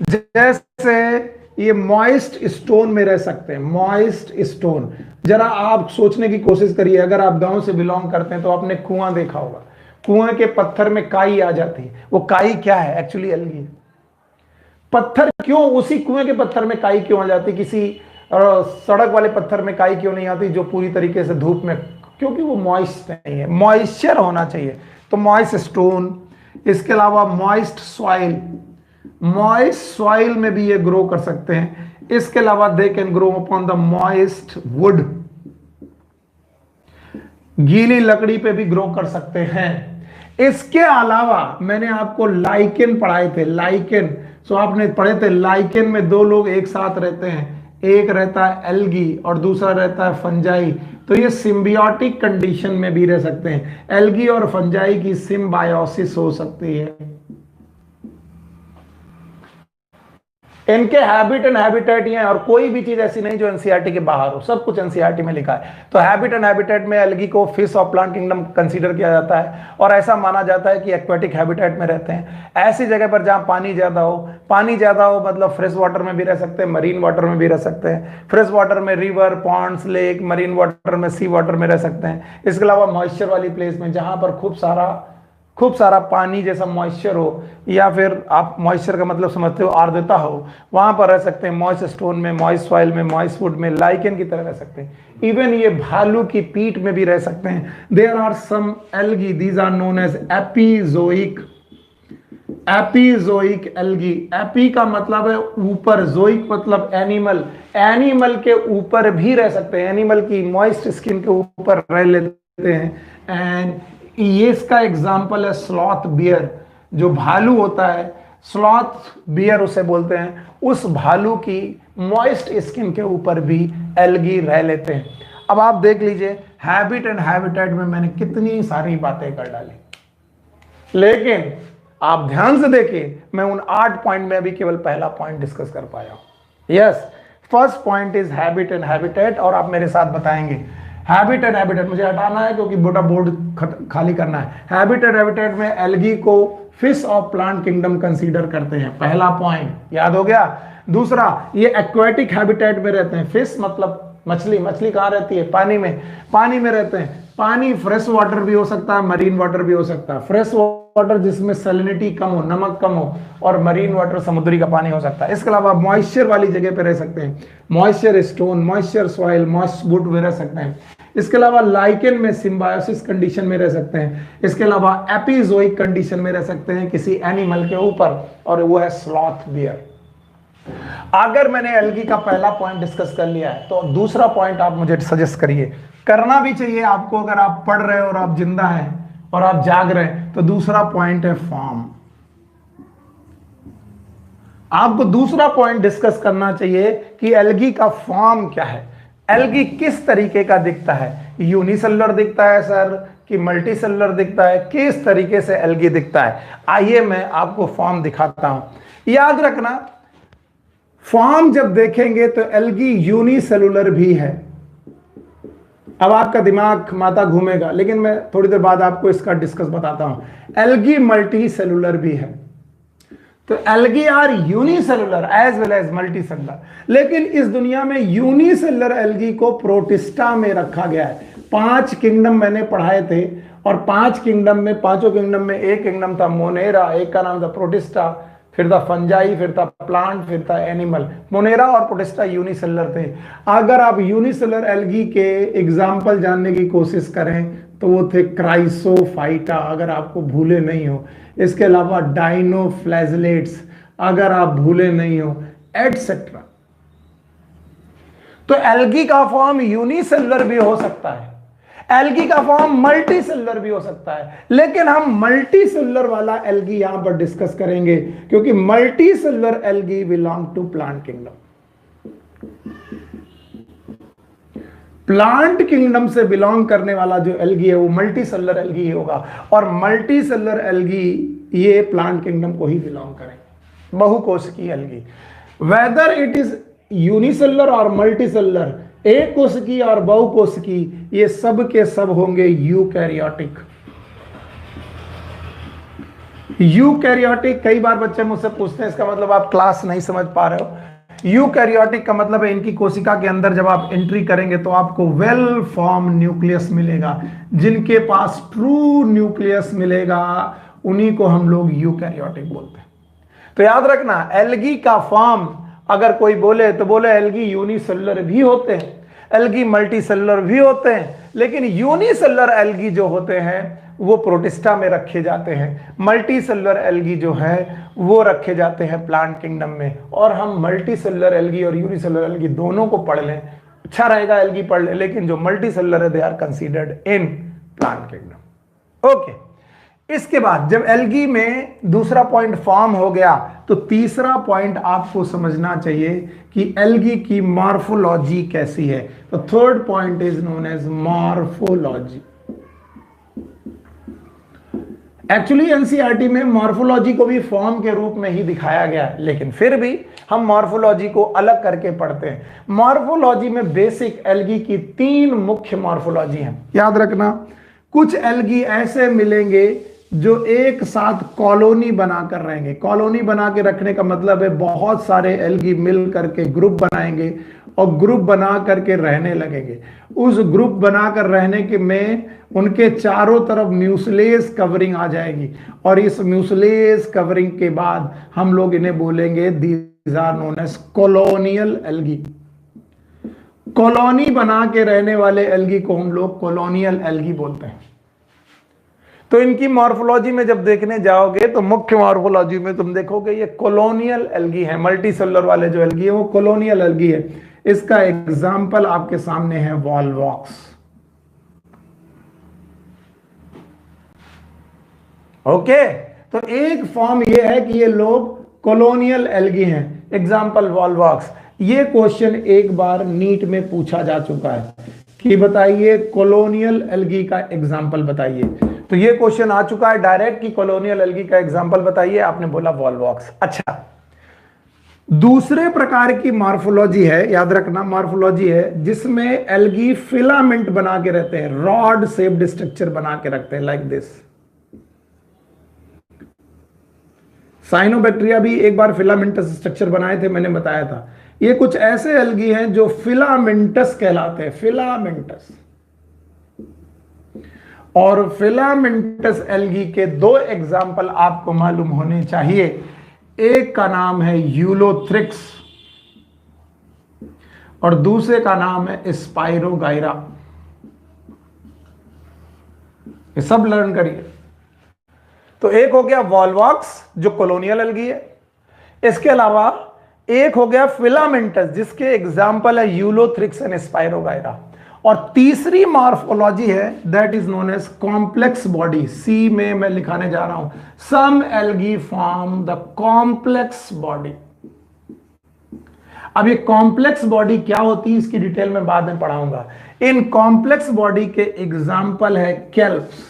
जैसे ये मॉइस्ट स्टोन में रह सकते हैं, मॉइस्ट स्टोन। जरा आप सोचने की कोशिश करिए, अगर आप गांव से बिलोंग करते हैं तो आपने कुआं देखा होगा, कुएं के पत्थर में काई आ जाती है, वो काई क्या है? Actually algae. पत्थर क्यों, उसी कुएं के पत्थर में काई क्यों आ जाती, किसी सड़क वाले पत्थर में काई क्यों नहीं आती जो पूरी तरीके से धूप में? क्योंकि वो मॉइस्ट नहीं है, मॉइस्चर होना चाहिए। तो मॉइस्ट स्टोन, इसके अलावा मॉइस्ट सॉइल, मॉइस्ट सॉइल में भी ये ग्रो कर सकते हैं। इसके अलावा they can grow upon the moist would, गीली लकड़ी पे भी ग्रो कर सकते हैं। इसके अलावा मैंने आपको लाइकेन पढ़ाए थे, लाइकेन, सो आपने पढ़े थे लाइकेन में दो लोग एक साथ रहते हैं, एक रहता है एल्गी और दूसरा रहता है फंजाई। तो ये सिम्बियोटिक कंडीशन में भी रह सकते हैं, एल्गी और फंजाई की सिम्बायोसिस हो सकती है। इनके हैबिट एंड हैबिटेट ही हैं, और कोई भी चीज ऐसी नहीं जो एनसीईआरटी के बाहर हो, सब कुछ एनसीईआरटी में लिखा है। तो हैबिट एंड हैबिटेट में एल्गी को fish of plant kingdom consider किया जाता है, और ऐसा माना जाता है कि एक्वेटिक हैबिटेट में रहते हैं, ऐसी जगह पर जहां पानी ज्यादा हो। पानी ज्यादा हो मतलब फ्रेश वाटर में भी रह सकते हैं, मरीन वाटर में भी रह सकते हैं। फ्रेश वाटर में river, ponds, lake, marine water में सी वाटर में रह सकते हैं। इसके अलावा मॉइस्चर वाली प्लेस में जहां पर खूब सारा पानी जैसा मॉइस्चर हो, या फिर आप मॉइस्चर का मतलब समझते हो आर्द्रता हो, वहां पर रह सकते हैं। मॉइस्ट स्टोन में, मॉइस्ट सॉइल में, मॉइस्ट वुड में, लाइकेन की तरह रह सकते हैं। इवन ये भालू की पीठ में भी रह सकते हैं। There are some algae, these are known as epizoic, epizoic algae. Epi का मतलब है ऊपर, जोइक मतलब एनिमल, एनिमल के ऊपर भी रह सकते हैं, एनिमल की मॉइस्ट स्किन के ऊपर रह लेते हैं। एंड ये इसका एग्जाम्पल है स्लॉथ बियर, जो भालू होता है, स्लॉथ बियर उसे बोलते हैं, उस भालू की मॉइस्ट स्किन के ऊपर भी एल्गी रह लेते हैं। अब आप देख लीजिए हैबिट एंड हैबिटेट में मैंने कितनी सारी बातें कर डाली, लेकिन आप ध्यान से देखिए मैं उन 8 पॉइंट में अभी केवल पहला पॉइंट डिस्कस कर पाया हूं। Yes, first point is habit and habitat, और आप मेरे साथ बताएंगे हैबिट एंड हैबिटेट मुझे हटाना है क्योंकि बोटा बोर्ड खाली करना है। हैबिट एंड हैबिटेट में एल्गी को fish of plant kingdom consider करते हैं, पहला पॉइंट याद हो गया। दूसरा, ये एक्वेटिक हैबिटेट में रहते हैं। फिश मतलब मछली, मछली कहाँ रहती है? पानी में, पानी में रहते हैं। पानी फ्रेश वाटर भी हो सकता है, मरीन वाटर भी हो सकता है। फ्रेश वाटर जिसमें सैलिनिटी कम हो, नमक कम हो, और मरीन वाटर समुद्री का पानी हो सकता है। इसके अलावा मॉइस्चर वाली जगह पे रह सकते हैं, moisture stone, moisture soil, moist would में रह सकते हैं। इसके अलावा लाइकेन में सिम्बायोसिस कंडीशन में रह सकते हैं। इसके अलावा एपिजोइक कंडीशन में रह सकते हैं किसी एनिमल के ऊपर, और वो है स्लॉथ बियर। अगर मैंने एल्गी का पहला पॉइंट डिस्कस कर लिया है तो दूसरा पॉइंट आप मुझे सजेस्ट करिए, करना भी चाहिए आपको अगर आप पढ़ रहे हो और आप जिंदा हैं और आप जाग रहे हैं। तो दूसरा पॉइंट है फॉर्म। आपको दूसरा पॉइंट डिस्कस करना चाहिए कि एल्गी का फॉर्म क्या है, एल्गी किस तरीके का दिखता है, यूनिसेलुलर दिखता है सर कि मल्टीसेलुलर दिखता है, किस तरीके से एल्गी दिखता है। आइए मैं आपको फॉर्म दिखाता हूं। याद रखना, फॉर्म जब देखेंगे तो एल्गी यूनिसेलुलर भी है। अब आपका दिमाग माथा घूमेगा, लेकिन मैं थोड़ी देर बाद आपको इसका डिस्कस बताता हूं। एल्गी मल्टी सेलुलर भी है। तो algae are unicellular as well as multicellular, लेकिन इस दुनिया में यूनिसेलुलर एल्गी को प्रोटिस्टा में रखा गया है। 5 किंगडम मैंने पढ़ाए थे, और 5 किंगडम में, पांचों किंगडम में एक किंगडम था मोनेरा, एक का नाम था प्रोटिस्टा, फिर था फंजाई, फिर था प्लांट, फिर था एनिमल। मोनेरा और प्रोटिस्टा यूनिसेलुलर थे। अगर आप यूनिसेलुलर एल्गी के एग्जाम्पल जानने की कोशिश करें तो वो थे क्राइसोफाइटा, अगर आपको भूले नहीं हो। इसके अलावा डाइनोफ्लैजलेट्स, अगर आप भूले नहीं हो, एटसेट्रा। तो एल्गी का फॉर्म यूनिसेलुलर भी हो सकता है, एल्गी का फॉर्म मल्टी सेलुलर भी हो सकता है, लेकिन हम मल्टी सेलुलर वाला एल्गी यहां पर डिस्कस करेंगे, क्योंकि multi cellular algae belong to plant kingdom. Plant kingdom से बिलोंग करने वाला जो एल्गी है वो मल्टी सेलुलर एल्गी होगा, और मल्टी सेलुलर एल्गी ये प्लांट किंगडम को ही बिलोंग करेंगे, बहुकोशिकीय algae. Whether it is unicellular और मल्टी सेलुलर, एक कोशिकी और बहुकोशिकी, ये सब के सब होंगे यूकैरियोटिक। यूकैरियोटिक, कई बार बच्चे मुझसे पूछते हैं इसका मतलब आप क्लास नहीं समझ पा रहे हो। यूकैरियोटिक का मतलब है इनकी कोशिका के अंदर जब आप एंट्री करेंगे तो आपको वेल फॉर्म न्यूक्लियस मिलेगा। जिनके पास ट्रू न्यूक्लियस मिलेगा उन्हीं को हम लोग यूकैरियोटिक बोलते हैं। तो याद रखना, एल्गी का फॉर्म अगर कोई बोले तो बोले एल्गी यूनिसेलुलर भी होते हैं, एल्गी मल्टीसेलुलर भी होते हैं, लेकिन यूनिसेलुलर एल्गी जो होते हैं वो प्रोटिस्टा में रखे जाते हैं, मल्टीसेलुलर एल्गी जो है वो रखे जाते हैं प्लांट किंगडम में। और हम मल्टीसेलुलर एल्गी और यूनिसेलुलर एल्गी दोनों को पढ़ लें, अच्छा रहेगा एल्गी पढ़ लें, लेकिन जो मल्टीसेलुलर है they are considered in plant kingdom. Okay, इसके बाद जब एल्गी में दूसरा पॉइंट फॉर्म हो गया तो तीसरा पॉइंट आपको समझना चाहिए कि एल्गी की मॉर्फोलॉजी कैसी है। तो third point is known as morphology. Actually NCERT में मॉर्फोलॉजी को भी फॉर्म के रूप में ही दिखाया गया है, लेकिन फिर भी हम मॉर्फोलॉजी को अलग करके पढ़ते हैं। मॉर्फोलॉजी में बेसिक एल्गी की 3 मुख्य मॉर्फोलॉजी हैं, याद रखना। कुछ एल्गी ऐसे मिलेंगे जो एक साथ कॉलोनी बनाकर रहेंगे। कॉलोनी बना के रखने का मतलब है बहुत सारे एल्गी मिल करके ग्रुप बनाएंगे और ग्रुप बना करके रहने लगेंगे। उस ग्रुप बनाकर रहने के में उनके चारों तरफ म्यूसलेस कवरिंग आ जाएगी, और इस म्यूसलेस कवरिंग के बाद हम लोग इन्हें बोलेंगे these are known as colonial algae. Colony बना के रहने वाले एल्गी को हम लोग कॉलोनियल एल्गी बोलते हैं। तो इनकी मॉर्फोलॉजी में जब देखने जाओगे तो मुख्य मॉर्फोलॉजी में तुम देखोगे ये कॉलोनियल एल्गी है। मल्टीसेलुलर वाले जो एल्गी है वो कॉलोनियल एल्गी है। इसका एग्जाम्पल आपके सामने है वॉलवॉक्स। ओके, तो एक फॉर्म ये है कि ये लोग कॉलोनियल एल्गी हैं, एग्जाम्पल वॉलवॉक्स। ये क्वेश्चन एक बार नीट में पूछा जा चुका है कि बताइए कॉलोनियल एल्गी का एग्जाम्पल बताइए। तो ये क्वेश्चन आ चुका है डायरेक्ट कि कॉलोनियल एल्गी का एग्जाम्पल बताइए, आपने बोला वॉलवॉक्स। अच्छा, दूसरे प्रकार की मॉर्फोलॉजी है, याद रखना, मॉर्फोलॉजी है जिसमें एल्गी फिलामेंट बना के रहते हैं, रॉड शेप्ड स्ट्रक्चर बना के रखते हैं, लाइक दिस। साइनोबैक्टीरिया भी एक बार फिलामेंटस स्ट्रक्चर बनाए थे, मैंने बताया था। ये कुछ ऐसे एल्गी हैं जो फिलामेंटस कहलाते हैं, फिलामेंटस। और फिलामेंटस एल्गी के 2 एग्जाम्पल आपको मालूम होने चाहिए। एक का नाम है यूलोथ्रिक्स और दूसरे का नाम है स्पाइरोगाइरा। ये सब लर्न करिए। तो एक हो गया वॉलवॉक्स जो कॉलोनियल एल्गी है, इसके अलावा एक हो गया फिलामेंटस जिसके एग्जाम्पल है यूलोथ्रिक्स एंड स्पाइरोगाइरा, और तीसरी मॉर्फोलॉजी है that is known as complex body. C में मैं लिखाने जा रहा हूं, some algae form the complex body. अब ये कॉम्प्लेक्स बॉडी क्या होती है इसकी डिटेल में बाद में पढ़ाऊंगा। इन कॉम्प्लेक्स बॉडी के एग्जाम्पल है केल्प्स।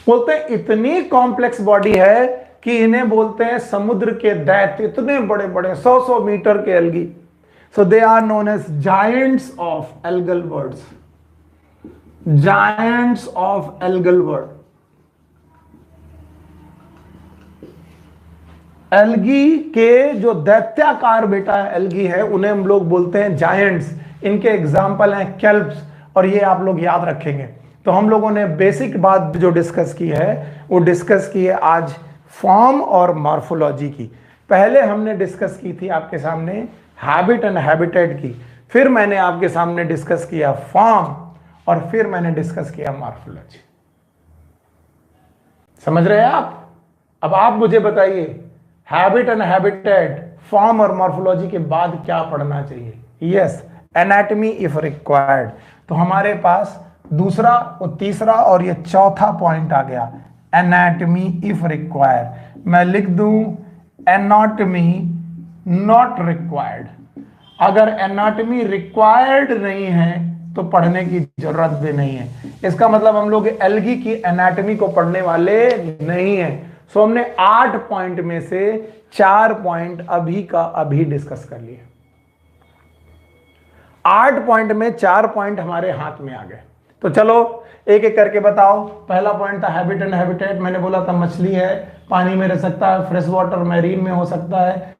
बोलते हैं इतनी कॉम्प्लेक्स बॉडी है कि इन्हें बोलते हैं समुद्र के दैत्य, इतने बड़े बड़े 100-100 मीटर के algae. So they are known as giants of algal worlds, giants of algal world. Algae के जो दैत्याकार बेटा एल्गी है उन्हें हम लोग बोलते हैं जायंट्स। इनके एग्जाम्पल हैं केल्प्स, और ये आप लोग याद रखेंगे। तो हम लोगों ने बेसिक बात जो डिस्कस की है वो डिस्कस की है आज फॉर्म और मॉर्फोलॉजी की। पहले हमने डिस्कस की थी आपके सामने हैबिट एंड हैबिटेट की, फिर मैंने आपके सामने डिस्कस किया फॉर्म, और फिर मैंने डिस्कस किया मॉर्फोलॉजी। समझ रहे हैं आप? अब आप मुझे बताइए हैबिट एंड हैबिटेट, फॉर्म और मॉर्फोलॉजी के बाद क्या पढ़ना चाहिए? Yes, anatomy if required. तो हमारे पास दूसरा और तीसरा और ये चौथा पॉइंट आ गया, एनाटॉमी इफ रिक्वायर्ड। मैं लिख दूं एनाटॉमी नॉट रिक्वायर्ड। अगर एनाटॉमी रिक्वायर्ड नहीं है तो पढ़ने की जरूरत भी नहीं है। इसका मतलब हम लोग एल्गी की एनाटॉमी को पढ़ने वाले नहीं है। सो हमने 8 पॉइंट में से 4 पॉइंट अभी का अभी डिस्कस कर लिए। 8 पॉइंट में 4 पॉइंट हमारे हाथ में आ गए। तो चलो एक एक करके बताओ। पहला पॉइंट था हैबिट एंड हैबिटेट। मैंने बोला था मछली है, पानी में रह सकता है, फ्रेश वाटर मैरीन में हो सकता है,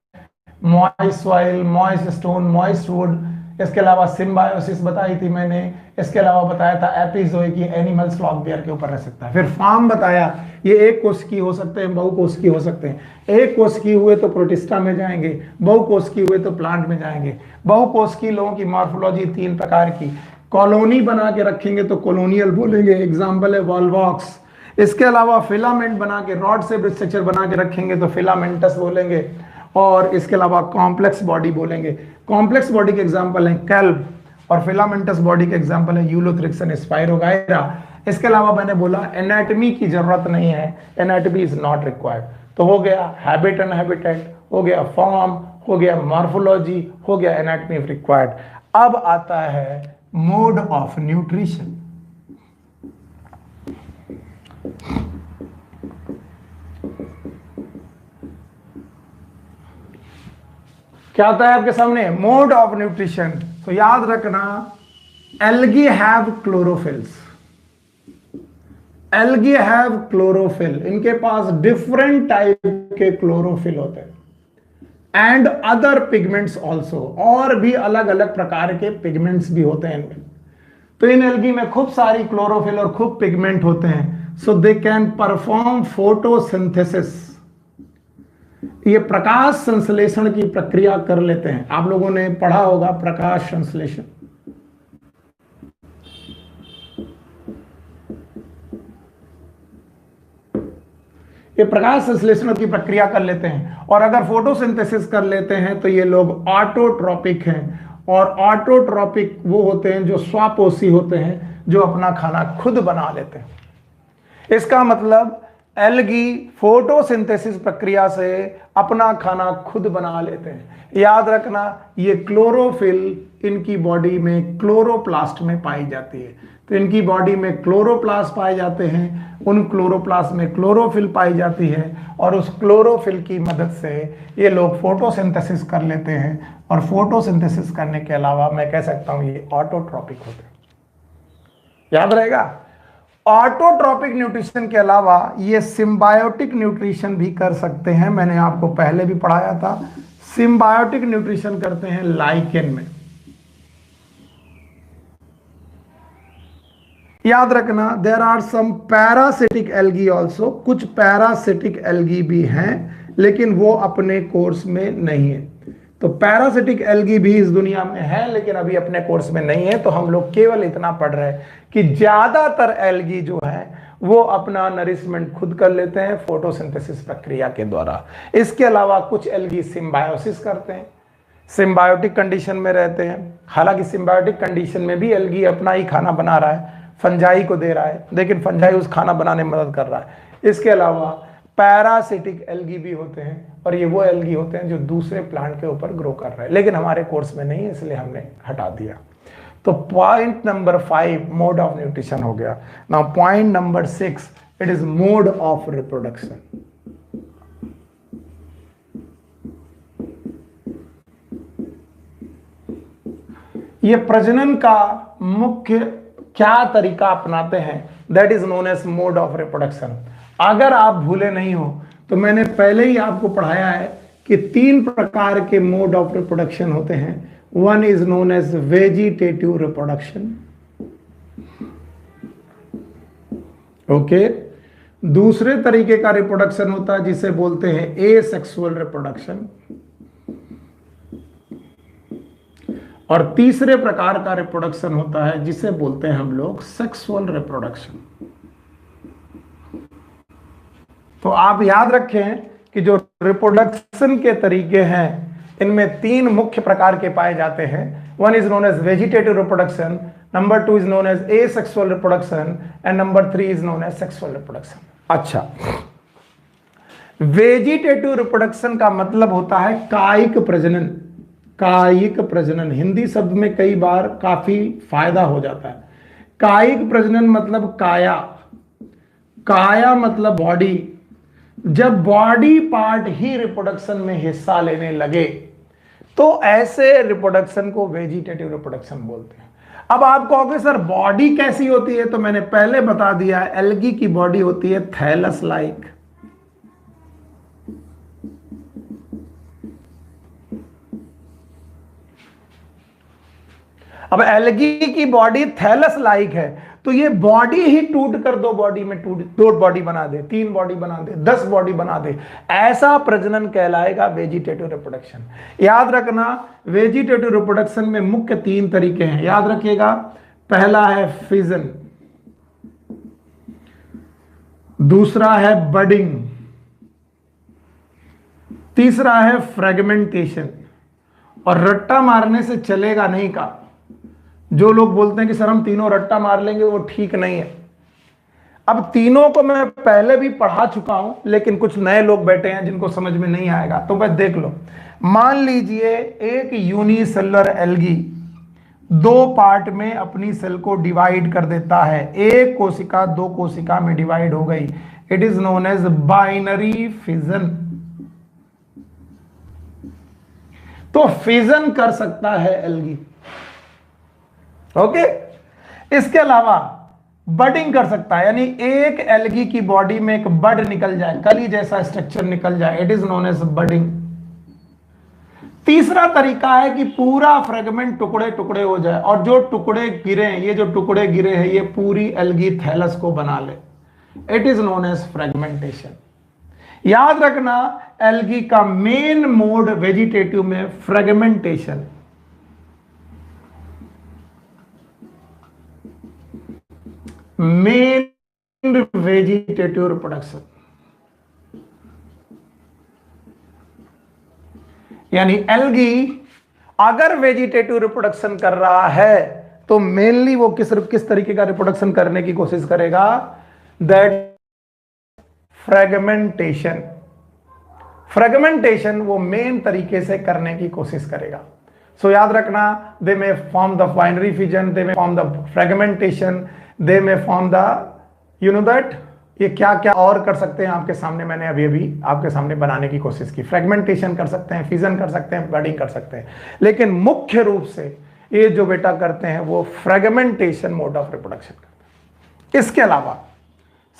moist soil, moist stone, moist would. इसके अलावा सिम्बायोसिस बताई थी मैंने। इसके अलावा बताया था एपिजोइक, एनिमल्स फ्लॉक बेयर के ऊपर रह सकता है। फिर फार्म बताया, ये एक कोशिकी हो सकते हैं, बहु कोशिकी हो सकते हैं। एक कोशिकी हुए तो प्रोटिस्टा में जाएंगे, बहु कोशिकी हुए तो प्लांट में जाएंगे। बहु कोशिकी लोगों की मॉर्फोलॉजी 3 प्रकार की। कॉलोनी बना के रखेंगे तो कॉलोनियल बोलेंगे, एग्जाम्पल है वॉल्वॉक्स। इसके अलावा फिलामेंट बना के, रॉड से स्ट्रक्चर बना के रखेंगे तो फिलामेंटस बोलेंगे। और इसके अलावा कॉम्प्लेक्स बॉडी बोलेंगे। कॉम्प्लेक्स बॉडी के एग्जांपल हैं कैल्प, और फिलामेंटस बॉडी के एग्जांपल है यूलोथ्रिक्स एंड स्पाइरोगायरा। इसके अलावा मैंने बोला एनाटॉमी की जरूरत नहीं है, एनाटॉमी इज नॉट रिक्वायर्ड। तो हो गया हैबिट एंड हैबिटेट, हो गया फॉर्म, हो गया मॉर्फोलॉजी, हो गया एनाटॉमी इफ रिक्वायर्ड। अब आता है मोड ऑफ न्यूट्रिशन। क्या होता है आपके सामने? Mode of nutrition. तो याद रखना, algae have chlorophylls, algae have chlorophyll. इनके पास डिफरेंट टाइप के क्लोरोफिल होते हैं एंड अदर पिगमेंट्स ऑल्सो, और भी अलग अलग प्रकार के पिगमेंट्स भी होते हैं इनमें। तो इन एल्गी में खूब सारी क्लोरोफिल और खूब पिगमेंट होते हैं। सो दे कैन परफॉर्म फोटोसिंथेसिस, ये प्रकाश संश्लेषण की प्रक्रिया कर लेते हैं। आप लोगों ने पढ़ा होगा प्रकाश संश्लेषण। ये प्रकाश संश्लेषण की प्रक्रिया कर लेते हैं, और अगर फोटोसिंथेसिस कर लेते हैं तो ये लोग ऑटोट्रॉपिक हैं। और ऑटोट्रॉपिक वो होते हैं जो स्वापोषी होते हैं, जो अपना खाना खुद बना लेते हैं। इसका मतलब एल्गी फोटोसिंथेसिस प्रक्रिया से अपना खाना खुद बना लेते हैं। याद रखना, ये क्लोरोफिल इनकी बॉडी में क्लोरोप्लास्ट में पाई जाती है। तो इनकी बॉडी में क्लोरोप्लास्ट पाए जाते हैं, उन क्लोरोप्लास्ट में क्लोरोफिल पाई जाती है, और उस क्लोरोफिल की मदद से ये लोग फोटोसिंथेसिस कर लेते हैं। और फोटोसिंथेसिस करने के अलावा मैं कह सकता हूं ये ऑटोट्रॉपिक होते हैं। याद रहेगा, ऑटोट्रॉपिक न्यूट्रिशन के अलावा ये सिम्बायोटिक न्यूट्रिशन भी कर सकते हैं। मैंने आपको पहले भी पढ़ाया था, सिम्बायोटिक न्यूट्रिशन करते हैं लाइकेन में। याद रखना, there are some parasitic algae also, कुछ पैरासिटिक एल्गी भी हैं, लेकिन वो अपने कोर्स में नहीं है। तो पैरासिटिक एल्गी भी इस दुनिया में है, लेकिन अभी अपने कोर्स में नहीं है। तो हम लोग केवल इतना पढ़ रहे हैं कि ज्यादातर एल्गी जो है वो अपना नरिशमेंट खुद कर लेते हैं फोटोसिंथेसिस प्रक्रिया के द्वारा। इसके अलावा कुछ एल्गी सिम्बायोसिस करते हैं, सिम्बायोटिक कंडीशन में रहते हैं। हालांकि सिम्बायोटिक कंडीशन में भी एल्गी अपना ही खाना बना रहा है, फंजाई को दे रहा है, लेकिन फंजाई उस खाना बनाने में मदद कर रहा है। इसके अलावा पैरासिटिक एल्गी भी होते हैं, और ये वो एल्गी होते हैं जो दूसरे प्लांट के ऊपर ग्रो कर रहे हैं, लेकिन हमारे कोर्स में नहीं है, इसलिए हमने हटा दिया। तो point number 5 mode of nutrition हो गया। Now point number 6, it is mode of reproduction. ये प्रजनन का मुख्य क्या तरीका अपनाते हैं, that is known as mode of reproduction. अगर आप भूले नहीं हो तो मैंने पहले ही आपको पढ़ाया है कि 3 प्रकार के मोड ऑफ रिप्रोडक्शन होते हैं। One is known as vegetative reproduction, okay. दूसरे तरीके का रिप्रोडक्शन होता है जिसे बोलते हैं एसेक्सुअल रिप्रोडक्शन, और तीसरे प्रकार का रिप्रोडक्शन होता है जिसे बोलते हैं हम लोग सेक्सुअल रिप्रोडक्शन। तो आप याद रखें कि जो रिप्रोडक्शन के तरीके हैं इनमें तीन मुख्य प्रकार के पाए जाते हैं। One is known as vegetative reproduction, number two is known as asexual reproduction, and number three is known as sexual reproduction. अच्छा, वेजिटेटिव रिप्रोडक्शन का मतलब होता है कायिक प्रजनन। कायिक प्रजनन हिंदी शब्द में कई बार काफी फायदा हो जाता है। कायिक प्रजनन मतलब काया, काया मतलब बॉडी। जब बॉडी पार्ट ही रिप्रोडक्शन में हिस्सा लेने लगे तो ऐसे रिप्रोडक्शन को वेजिटेटिव रिप्रोडक्शन बोलते हैं। अब आप कहोगे सर बॉडी कैसी होती है, तो मैंने पहले बता दिया, एल्गी की बॉडी होती है थैलस लाइक। अब एल्गी की बॉडी थैलस लाइक है तो ये बॉडी ही टूट कर दो बॉडी में दो बॉडी बना दे, तीन बॉडी बना दे, 10 बॉडी बना दे, ऐसा प्रजनन कहलाएगा वेजिटेटिव रिप्रोडक्शन। याद रखना वेजिटेटिव रिप्रोडक्शन में मुख्य तीन तरीके हैं, याद रखिएगा। पहला है फिजन, दूसरा है बडिंग, तीसरा है फ्रेगमेंटेशन। और रट्टा मारने से चलेगा नहीं का। जो लोग बोलते हैं कि सर हम तीनों रट्टा मार लेंगे, वो ठीक नहीं है। अब तीनों को मैं पहले भी पढ़ा चुका हूं, लेकिन कुछ नए लोग बैठे हैं जिनको समझ में नहीं आएगा, तो बस देख लो। मान लीजिए एक यूनिसेलुलर एल्गी दो पार्ट में अपनी सेल को डिवाइड कर देता है। एक कोशिका दो कोशिका में डिवाइड हो गई, it is known as binary fission. तो फिजन कर सकता है एल्गी, ओके। इसके अलावा बडिंग कर सकता है, यानी एक एल्गी की बॉडी में एक बड निकल जाए, कली जैसा स्ट्रक्चर निकल जाए, it is known as budding. तीसरा तरीका है कि पूरा फ्रेगमेंट टुकड़े टुकड़े हो जाए और जो टुकड़े गिरे, ये जो टुकड़े गिरे हैं ये पूरी एल्गी थैलस को बना ले, it is known as fragmentation. याद रखना एल्गी का मेन मोड वेजिटेटिव में फ्रेगमेंटेशन। मेन वेजिटेटिव रिप्रोडक्शन, यानी एल्गी अगर वेजिटेटिव रिप्रोडक्शन कर रहा है तो मेनली वो किस तरीके का रिप्रोडक्शन करने की कोशिश करेगा, दैट फ्रेगमेंटेशन। फ्रेगमेंटेशन वो मेन तरीके से करने की कोशिश करेगा। सो याद रखना, दे में फॉर्म द बाइनरी फिजन, दे में फॉर्म द फ्रेगमेंटेशन, दे में form the you know that. ये क्या क्या और कर सकते हैं आपके सामने, मैंने अभी अभी आपके सामने बनाने की कोशिश की। फ्रेगमेंटेशन कर सकते हैं, फिजन कर सकते हैं, बडिंग कर सकते हैं, लेकिन मुख्य रूप से ये जो बेटा करते हैं वो फ्रेगमेंटेशन मोड ऑफ रिप्रोडक्शन करते हैं। इसके अलावा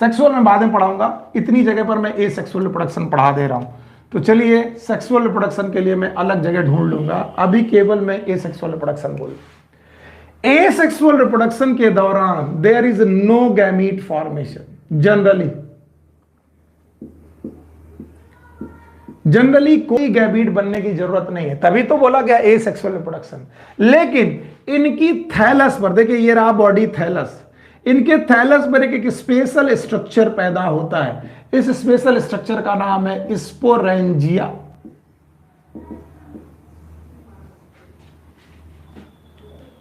सेक्सुअल में बाद में पढ़ाऊंगा, इतनी जगह पर मैं ए सेक्सुअल रिप्रोडक्शन पढ़ा दे रहा हूं। तो चलिए सेक्सुअल रिप्रोडक्शन के लिए मैं अलग जगह ढूंढ लूंगा, अभी केवल मैं ए सेक्सुअल रिप्रोडक्शन बोल। एसेक्सुअल रिप्रोडक्शन के दौरान there is no gamete formation. Generally कोई गैमीट बनने की जरूरत नहीं है, तभी तो बोला गया एसेक्सुअल रिप्रोडक्शन। लेकिन इनकी थैलस पर देखिए, ये रहा बॉडी थैलस, इनके थैलस पर एक स्पेशल स्ट्रक्चर पैदा होता है। इस स्पेशल स्ट्रक्चर का नाम है स्पोरेंजिया।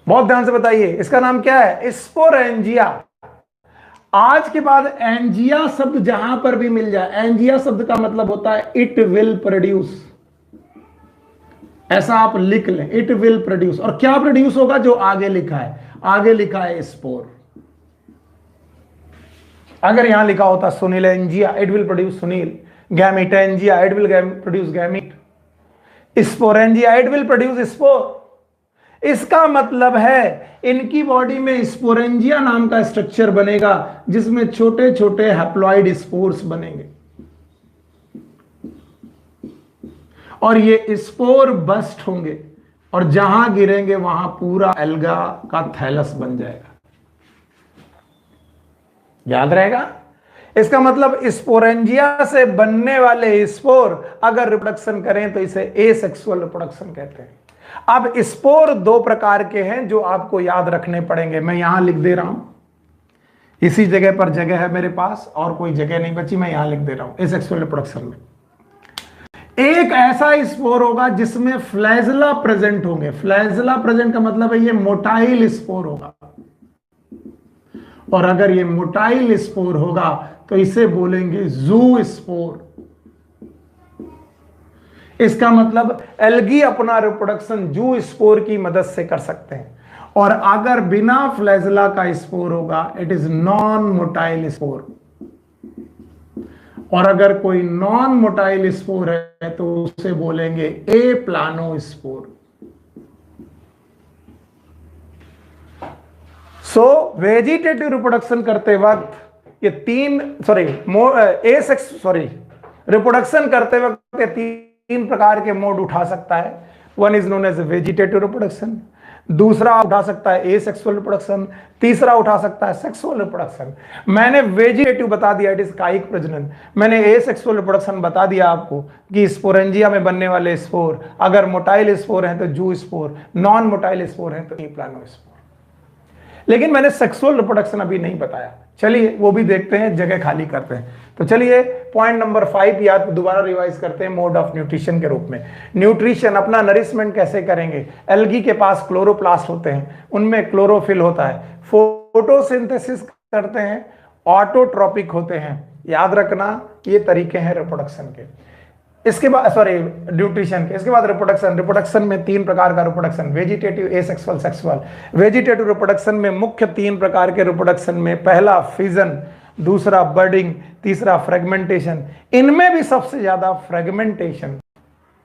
बहुत ध्यान से बताइए, इसका नाम क्या है, स्पोरेंजिया। आज के बाद एंजिया शब्द जहां पर भी मिल जाए, एंजिया शब्द का मतलब होता है इट विल प्रोड्यूस। ऐसा आप लिख लें, इट विल प्रोड्यूस। और क्या प्रोड्यूस होगा, जो आगे लिखा है, आगे लिखा है स्पोर। अगर यहां लिखा होता सुनील एंजिया, इट विल प्रोड्यूस सुनील। Gametangia, it will produce gamete. Sporangia, it will produce spore. इसका मतलब है इनकी बॉडी में स्पोरेंजिया नाम का स्ट्रक्चर बनेगा जिसमें छोटे छोटे हैप्लॉइड स्पोर्स बनेंगे और ये स्पोर बस्ट होंगे और जहां गिरेंगे वहां पूरा एल्गा का थैलस बन जाएगा। याद रहेगा। इसका मतलब स्पोरेंजिया से बनने वाले स्पोर अगर रिप्रोडक्शन करें तो इसे एसेक्सुअल रिप्रोडक्शन कहते हैं। अब स्पोर दो प्रकार के हैं जो आपको याद रखने पड़ेंगे, मैं यहां लिख दे रहा हूं, इसी जगह पर जगह है मेरे पास और कोई जगह नहीं बची, मैं यहां लिख दे रहा हूं। एसेक्सुअल रिप्रोडक्शन में एक ऐसा स्पोर होगा जिसमें फ्लैजला प्रेजेंट होंगे। फ्लैजला प्रेजेंट का मतलब है ये मोटाइल स्पोर होगा, और अगर ये मोटाइल स्पोर होगा तो इसे बोलेंगे जू स्पोर। इसका मतलब एल्गी अपना रिप्रोडक्शन जू स्पोर की मदद से कर सकते हैं, और अगर बिना फ्लैजला का स्पोर होगा it is non motile spore, और अगर कोई नॉन मोटाइल स्पोर है तो उसे बोलेंगे ए प्लानो स्पोर। सो वेजिटेटिव रिप्रोडक्शन करते वक्त ये रिप्रोडक्शन करते वक्त ये तीन प्रकार के मोड उठा सकता है। One is known as vegetative reproduction, दूसरा उठा सकता है एसेक्सुअल रिप्रोडक्शन, तीसरा उठा सकता है सेक्सुअल रिप्रोडक्शन। मैंने वेजिटेटिव बता दिया, इट इज कायिक प्रजनन। मैंने एसेक्सुअल रिप्रोडक्शन बता दिया आपको कि स्पोरेंजिया में बनने वाले स्पोर अगर मोटाइल स्पोर हैं तो जू स्पोर, नॉन मोटाइल स्पोर हैं तो ई प्लानो स्पोर। लेकिन मैंने सेक्सुअल रिप्रोडक्शन अभी नहीं बताया, चलिए वो भी देखते हैं, जगह खाली करते हैं। तो चलिए पॉइंट नंबर 5 याद दोबारा रिवाइज करते हैं मोड ऑफ न्यूट्रिशन के रूप में। न्यूट्रिशन अपना नरिशमेंट कैसे करेंगे? एल्गी के पास क्लोरोप्लास्ट होते हैं, उनमें क्लोरोफिल होता है, फोटोसिंथेसिस करते हैं, ऑटोट्रॉपिक होते हैं। याद रखना ये तरीके हैं रिप्रोडक्शन के। इसके बाद न्यूट्रिशन के, इसके बाद रिप्रोडक्शन में 3 प्रकार का reproduction, vegetative, asexual, sexual. Vegetative reproduction में मुख्य 3 प्रकार के रिप्रोडक्शन में पहला फिजन, दूसरा बर्डिंग, तीसरा फ्रेगमेंटेशन। इनमें भी सबसे ज्यादा फ्रेगमेंटेशन,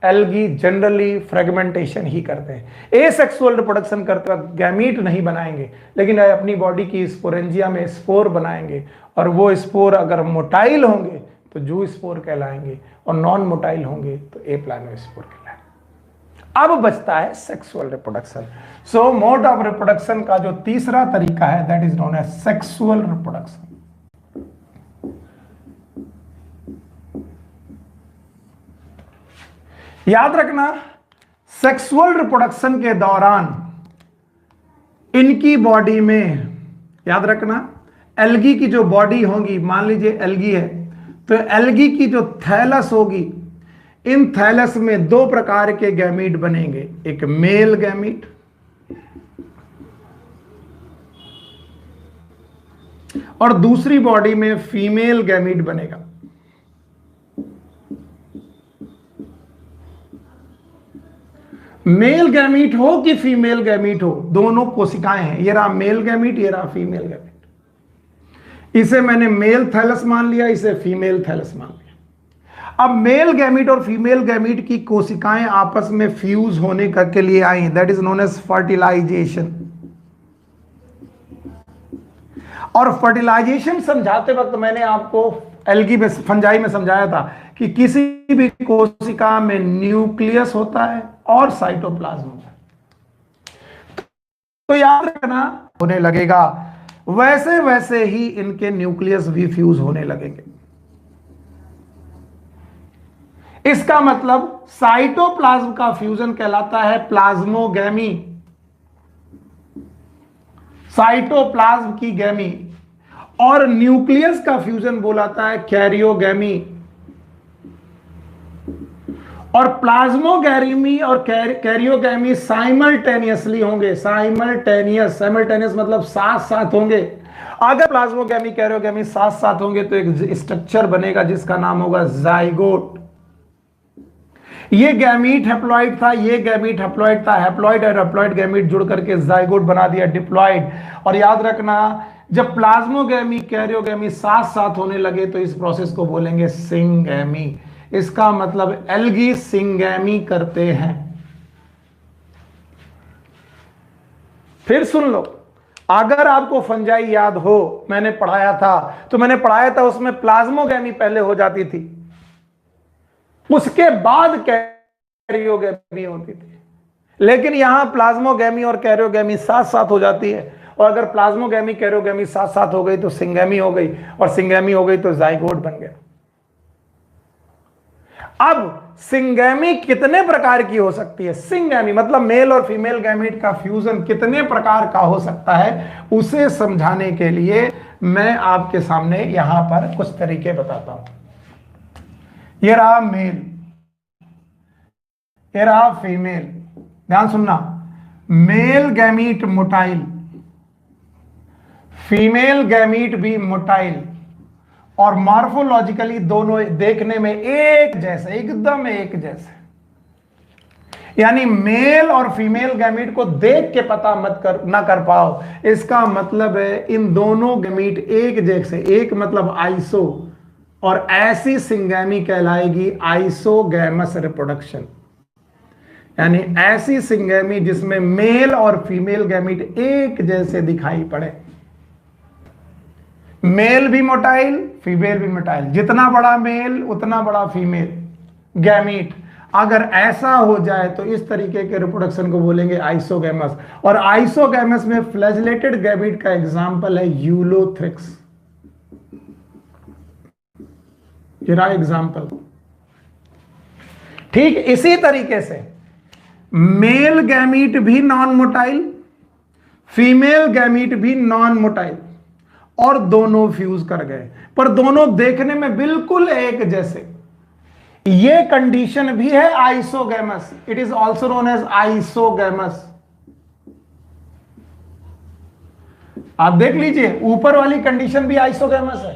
एल्गी जनरली फ्रेगमेंटेशन ही करते हैं। एसेक्सुअल रिप्रोडक्शन करते वक्त गैमीट नहीं बनाएंगे, लेकिन अपनी बॉडी की स्पोरेंजिया में स्पोर बनाएंगे, और वो स्पोर अगर मोटाइल होंगे तो जू स्पोर कहलाएंगे, और नॉन मोटाइल होंगे तो ए प्लानो स्पोर कहलाएंगे। अब बचता है sexual reproduction. So mode of reproduction का जो तीसरा तरीका है that is known as sexual reproduction. याद रखना सेक्सुअल रिप्रोडक्शन के दौरान इनकी बॉडी में, याद रखना एल्गी की जो बॉडी होगी, मान लीजिए एल्गी है तो एल्गी की जो थैलस होगी, इन थैलस में 2 प्रकार के गैमीट बनेंगे, एक मेल गैमीट और दूसरी बॉडी में फीमेल गैमीट बनेगा। मेल गैमीट हो कि फीमेल गैमीट हो, दोनों कोशिकाएं हैं। ये रहा मेल गैमीट, ये रहा फीमेल गैमीट। इसे मैंने मेल थैलस मान लिया, इसे फीमेल थैलस मान लिया। अब मेल गैमीट और फीमेल गैमीट की कोशिकाएं आपस में फ्यूज होने के लिए आई, that is known as fertilization. और फर्टिलाइजेशन समझाते वक्त मैंने आपको एल्गी में, फंजाई में समझाया था कि किसी भी कोशिका में न्यूक्लियस होता है और साइटोप्लाज्म होता है। तो याद रखना होने लगेगा, वैसे वैसे ही इनके न्यूक्लियस भी फ्यूज होने लगेंगे। इसका मतलब साइटोप्लाज्म का फ्यूजन कहलाता है प्लाज्मोगैमी, साइटोप्लाज्म की गैमी, और न्यूक्लियस का फ्यूजन बोलाता है कैरियोगैमी। और प्लाज्मोगैमी और कैरियोगैमी साइमल्टेनियसली होंगे। साइमल्टेनियस मतलब साथ साथ होंगे। अगर प्लाज्मोगैमी कैरियोगैमी साथ साथ होंगे तो एक स्ट्रक्चर बनेगा जिसका नाम होगा जाइगोट। ये गैमीट हैप्लॉइड था, ये गैमीट हैप्लॉइड था, हैप्लॉइड और हैप्लॉइड गैमीट जुड़ करके जाइगोट बना दिया डिप्लॉइड। और याद रखना जब प्लाज्मोगैमी कैरियोगैमी साथ साथ होने लगे तो इस प्रोसेस को बोलेंगे सिंगैमी। इसका मतलब एल्गी सिंगैमी करते हैं। फिर सुन लो, अगर आपको फंजाई याद हो, मैंने पढ़ाया था उसमें प्लाज्मोगैमी पहले हो जाती थी, उसके बाद कैरियोगैमी होती थी। लेकिन यहां प्लाज्मोगैमी और कैरियोगैमी साथ साथ हो जाती है, और अगर प्लाज्मोगैमी कैरियोगैमी साथ साथ हो गई तो सिंगैमी हो गई, और सिंगैमी हो गई तो जाइगोट बन गया। अब सिंगैमी कितने प्रकार की हो सकती है? सिंगैमी मतलब मेल और फीमेल गैमीट का फ्यूजन कितने प्रकार का हो सकता है, उसे समझाने के लिए मैं आपके सामने यहां पर कुछ तरीके बताता हूं। ये रहा मेल, ये रहा फीमेल। ध्यान सुनना, mail gamete motile, female gamete भी मोटाइल, और मॉर्फोलॉजिकली दोनों देखने में एक जैसे, एकदम एक जैसे। यानी मेल और फीमेल गैमीट को देख के पता ना कर पाओ, इसका मतलब है इन दोनों गैमीट एक जैसे, एक मतलब आइसो, और ऐसी सिंगैमी कहलाएगी आइसोगैमस रिप्रोडक्शन। यानी ऐसी सिंगैमी जिसमें मेल और फीमेल गैमीट एक जैसे दिखाई पड़े, मेल भी मोटाइल फीमेल भी मोटाइल, जितना बड़ा मेल उतना बड़ा फीमेल गैमीट। अगर ऐसा हो जाए तो इस तरीके के रिप्रोडक्शन को बोलेंगे आइसोगैमस। और आइसोगैमस में फ्लैजिलेटेड गैमीट का एग्जांपल है यूलोथ्रिक्स। एग्जांपल। ठीक इसी तरीके से मेल गैमीट भी नॉन मोटाइल, फीमेल गैमीट भी नॉन मोटाइल, और दोनों फ्यूज कर गए, पर दोनों देखने में बिल्कुल एक जैसे। ये कंडीशन भी है isogamous. It is also known as isogamous. आप देख लीजिए, ऊपर वाली कंडीशन भी आइसोगैमस है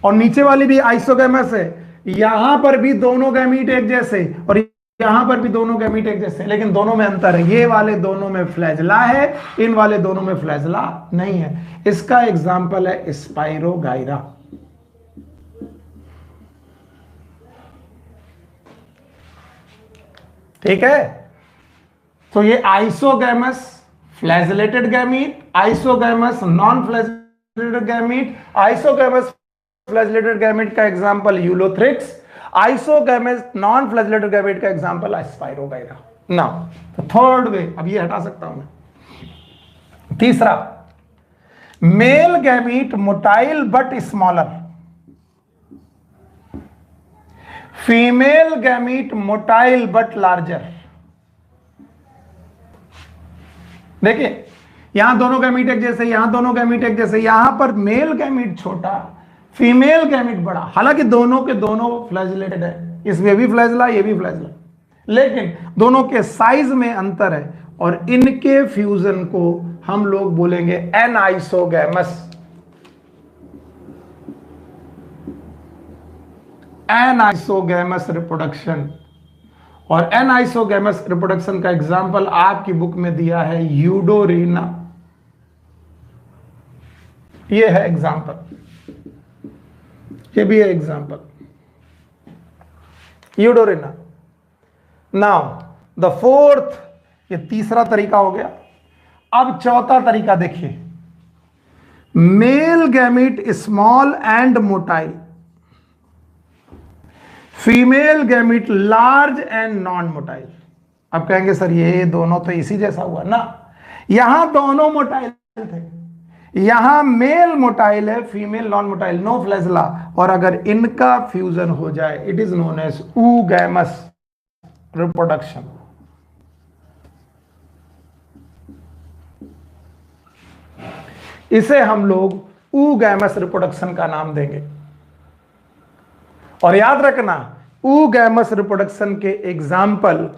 और नीचे वाली भी आइसोगैमस है। यहां पर भी दोनों गैमीट एक जैसे और यहां पर भी दोनों गैमीट एक जैसे, लेकिन दोनों में अंतर है। ये वाले दोनों में फ्लैजला है, इन वाले दोनों में फ्लैजला नहीं है। इसका एग्जाम्पल है स्पाइरोगाइरा। ठीक है, तो ये isogamous flagellated gamete, isogamous non flagellated gamete. Isogamous flagellated gamete का example Ulothrix, isogamous non flagellated gamete का एग्जांपल है स्पाइरोगाइरा। नाउ थर्ड वे, अब ये हटा सकता हूं मैं। तीसरा, male gamete motile but smaller, female gamete motile but larger. देखिए, यहां दोनों गैमीट एक जैसे, यहां दोनों गैमीट एक जैसे, यहां पर मेल गैमीट छोटा, फीमेल गैमीट बड़ा। हालांकि दोनों के दोनों फ्लैजिलेटेड है, इसमें भी फ्लैजला ये भी फ्लैजला, लेकिन दोनों के साइज में अंतर है और इनके फ्यूजन को हम लोग बोलेंगे एनाइसोगैमस। Anisogamous reproduction. और एनाइसोगैमस रिप्रोडक्शन का एग्जांपल आपकी बुक में दिया है यूडोरिना। ये है एग्जांपल, ये भी है example, Eudorina. Now the fourth, ये तीसरा तरीका हो गया। अब चौथा तरीका देखिए, male gamete small and motile, female gamete large and non motile. अब कहेंगे सर ये दोनों तो इसी जैसा हुआ ना, यहां दोनों मोटाइल थे, यहां मेल मोटाइल है, female non motile, no flagella, और अगर इनका फ्यूजन हो जाए it is known as oogamous reproduction. इसे हम लोग oogamous रिप्रोडक्शन का नाम देंगे। और याद रखना, oogamous रिप्रोडक्शन के एग्जाम्पल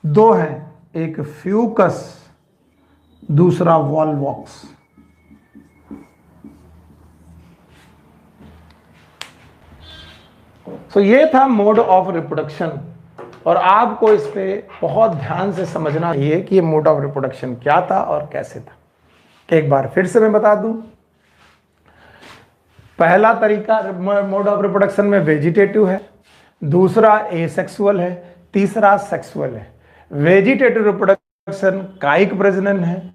दो हैं, एक फ्यूकस, दूसरा वॉलवॉक्स। तो ये था मोड ऑफ रिप्रोडक्शन, और आपको इस पे बहुत ध्यान से समझना चाहिए कि ये मोड ऑफ रिप्रोडक्शन क्या था और कैसे था। एक बार फिर से मैं बता दूं, पहला तरीका मोड ऑफ रिप्रोडक्शन में वेजिटेटिव है, दूसरा एसेक्सुअल है, तीसरा सेक्सुअल है। वेजिटेटिव रिप्रोडक्शन कायिक प्रजनन है,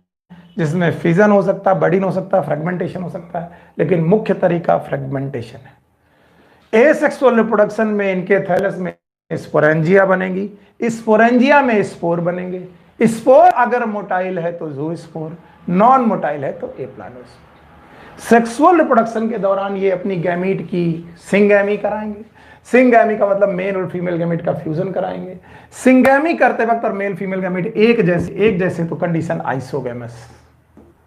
जिसमें फिजन हो सकता है, बर्डिंग हो सकता है, फ्रेगमेंटेशन हो सकता है, लेकिन मुख्य तरीका फ्रेगमेंटेशन है। एसेक्सुअल रिप्रोडक्शन में इनके थैलस में स्पोरेंजिया बनेगी, स्पोरेंजिया में स्पोर बनेंगे। स्पोर अगर मोटाइल है तो ज़ूस्पोर, नॉन मोटाइल है तो एप्लानोस्पर्म। सेक्सुअल रिप्रोडक्शन के दौरान ये अपनी गैमीट की सिंगैमी कराएंगे। सिंगैमी का मतलब मेल और फीमेल गैमीट का फ्यूजन कराएंगे। सिंगैमी करते वक्त और मेल फीमेल गैमीट एक जैसे तो कंडीशन आइसोगैमस,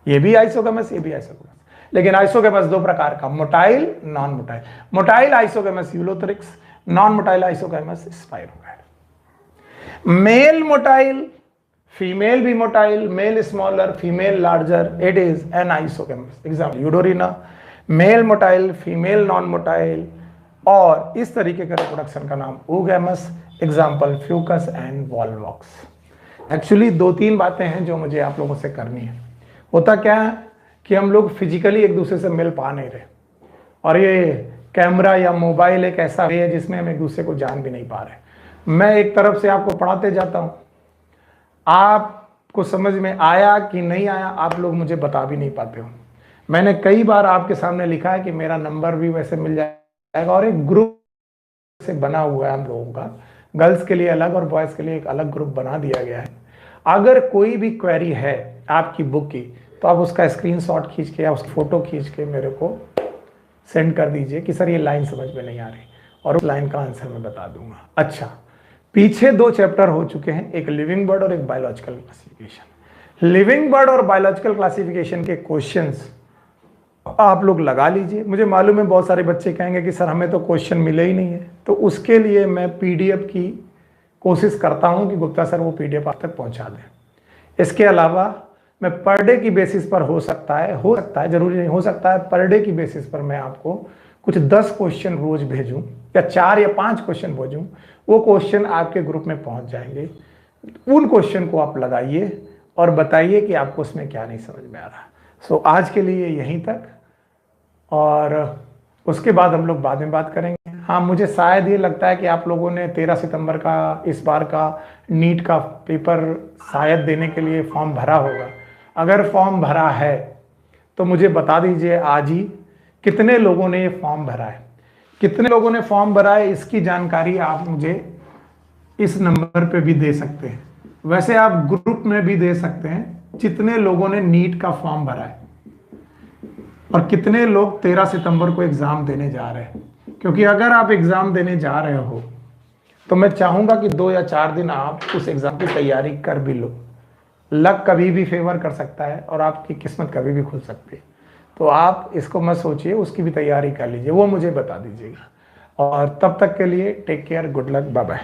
ये भी आइसोगैमस, ये भी आइसोगैमस। लेकिन आइसोगैमस दो प्रकार का, motile, non motile. Motile isogamous Ulothrix, non motile isogamous Spirogyra. Male motile, female भी motile, male smaller female larger, it is an isogamous. Example Eudorina, male motile female non motile, और इस तरीके के reproduction का नाम oogamous। Example Fucus and Volvox. Actually 2-3 बातें हैं जो मुझे आप लोगों से करनी है। होता क्या है कि हम लोग फिजिकली एक दूसरे से मिल पा नहीं रहे, और ये कैमरा या मोबाइल एक ऐसा वे है जिसमें हम एक दूसरे को जान भी नहीं पा रहे। मैं एक तरफ से आपको पढ़ाते जाता हूँ, आपको समझ में आया कि नहीं आया आप लोग मुझे बता भी नहीं पाते हो। मैंने कई बार आपके सामने लिखा है कि मेरा नंबर भी वैसे मिल जाएगा, और एक ग्रुप से बना हुआ है हम लोगों का, गर्ल्स के लिए अलग और बॉयज़ के लिए एक अलग ग्रुप बना दिया गया है। अगर कोई भी क्वेरी है आपकी बुक की तो आप उसका स्क्रीनशॉट खींच के या उसकी फ़ोटो खींच के मेरे को सेंड कर दीजिए कि सर ये लाइन समझ में नहीं आ रही, और उस लाइन का आंसर मैं बता दूंगा। अच्छा, पीछे 2 चैप्टर हो चुके हैं, एक लिविंग बर्ड और एक बायोलॉजिकल क्लासिफिकेशन। लिविंग बर्ड और बायोलॉजिकल क्लासिफिकेशन के क्वेश्चंस आप लोग लगा लीजिए। मुझे मालूम है बहुत सारे बच्चे कहेंगे कि सर हमें तो क्वेश्चन मिले ही नहीं है, तो उसके लिए मैं पीडीएफ की कोशिश करता हूं कि गुप्ता सर वो पीडीएफ आप तक पहुंचा दें। इसके अलावा मैं पर डे की बेसिस पर हो सकता है, जरूरी नहीं, हो सकता है पर डे की बेसिस पर मैं आपको कुछ 10 क्वेश्चन रोज भेजूं या 4 या 5 क्वेश्चन भेजूं। वो क्वेश्चन आपके ग्रुप में पहुंच जाएंगे। उन क्वेश्चन को आप लगाइए और बताइए कि आपको उसमें क्या नहीं समझ में आ रहा। सो आज के लिए यहीं तक, और उसके बाद हम लोग बाद में बात करेंगे। हाँ, मुझे शायद ये लगता है कि आप लोगों ने 13 सितंबर का इस बार का नीट का पेपर शायद देने के लिए फॉर्म भरा होगा। अगर फॉर्म भरा है तो मुझे बता दीजिए आज ही कितने लोगों ने ये फॉर्म भरा है। कितने लोगों ने फॉर्म भरा है इसकी जानकारी आप मुझे इस नंबर पे भी दे सकते हैं। वैसे आप ग्रुप में भी दे सकते हैं जितने लोगों ने नीट का फॉर्म भरा है और कितने लोग 13 सितंबर को एग्जाम देने जा रहे हैं। क्योंकि अगर आप एग्जाम देने जा रहे हो तो मैं चाहूंगा कि 2 या 4 दिन आप उस एग्जाम की तैयारी कर भी लो। लक कभी भी फेवर कर सकता है और आपकी किस्मत कभी भी खुल सकती है, तो आप इसको मत सोचिए, उसकी भी तैयारी कर लीजिए, वो मुझे बता दीजिएगा। और तब तक के लिए take care, good luck, bye bye.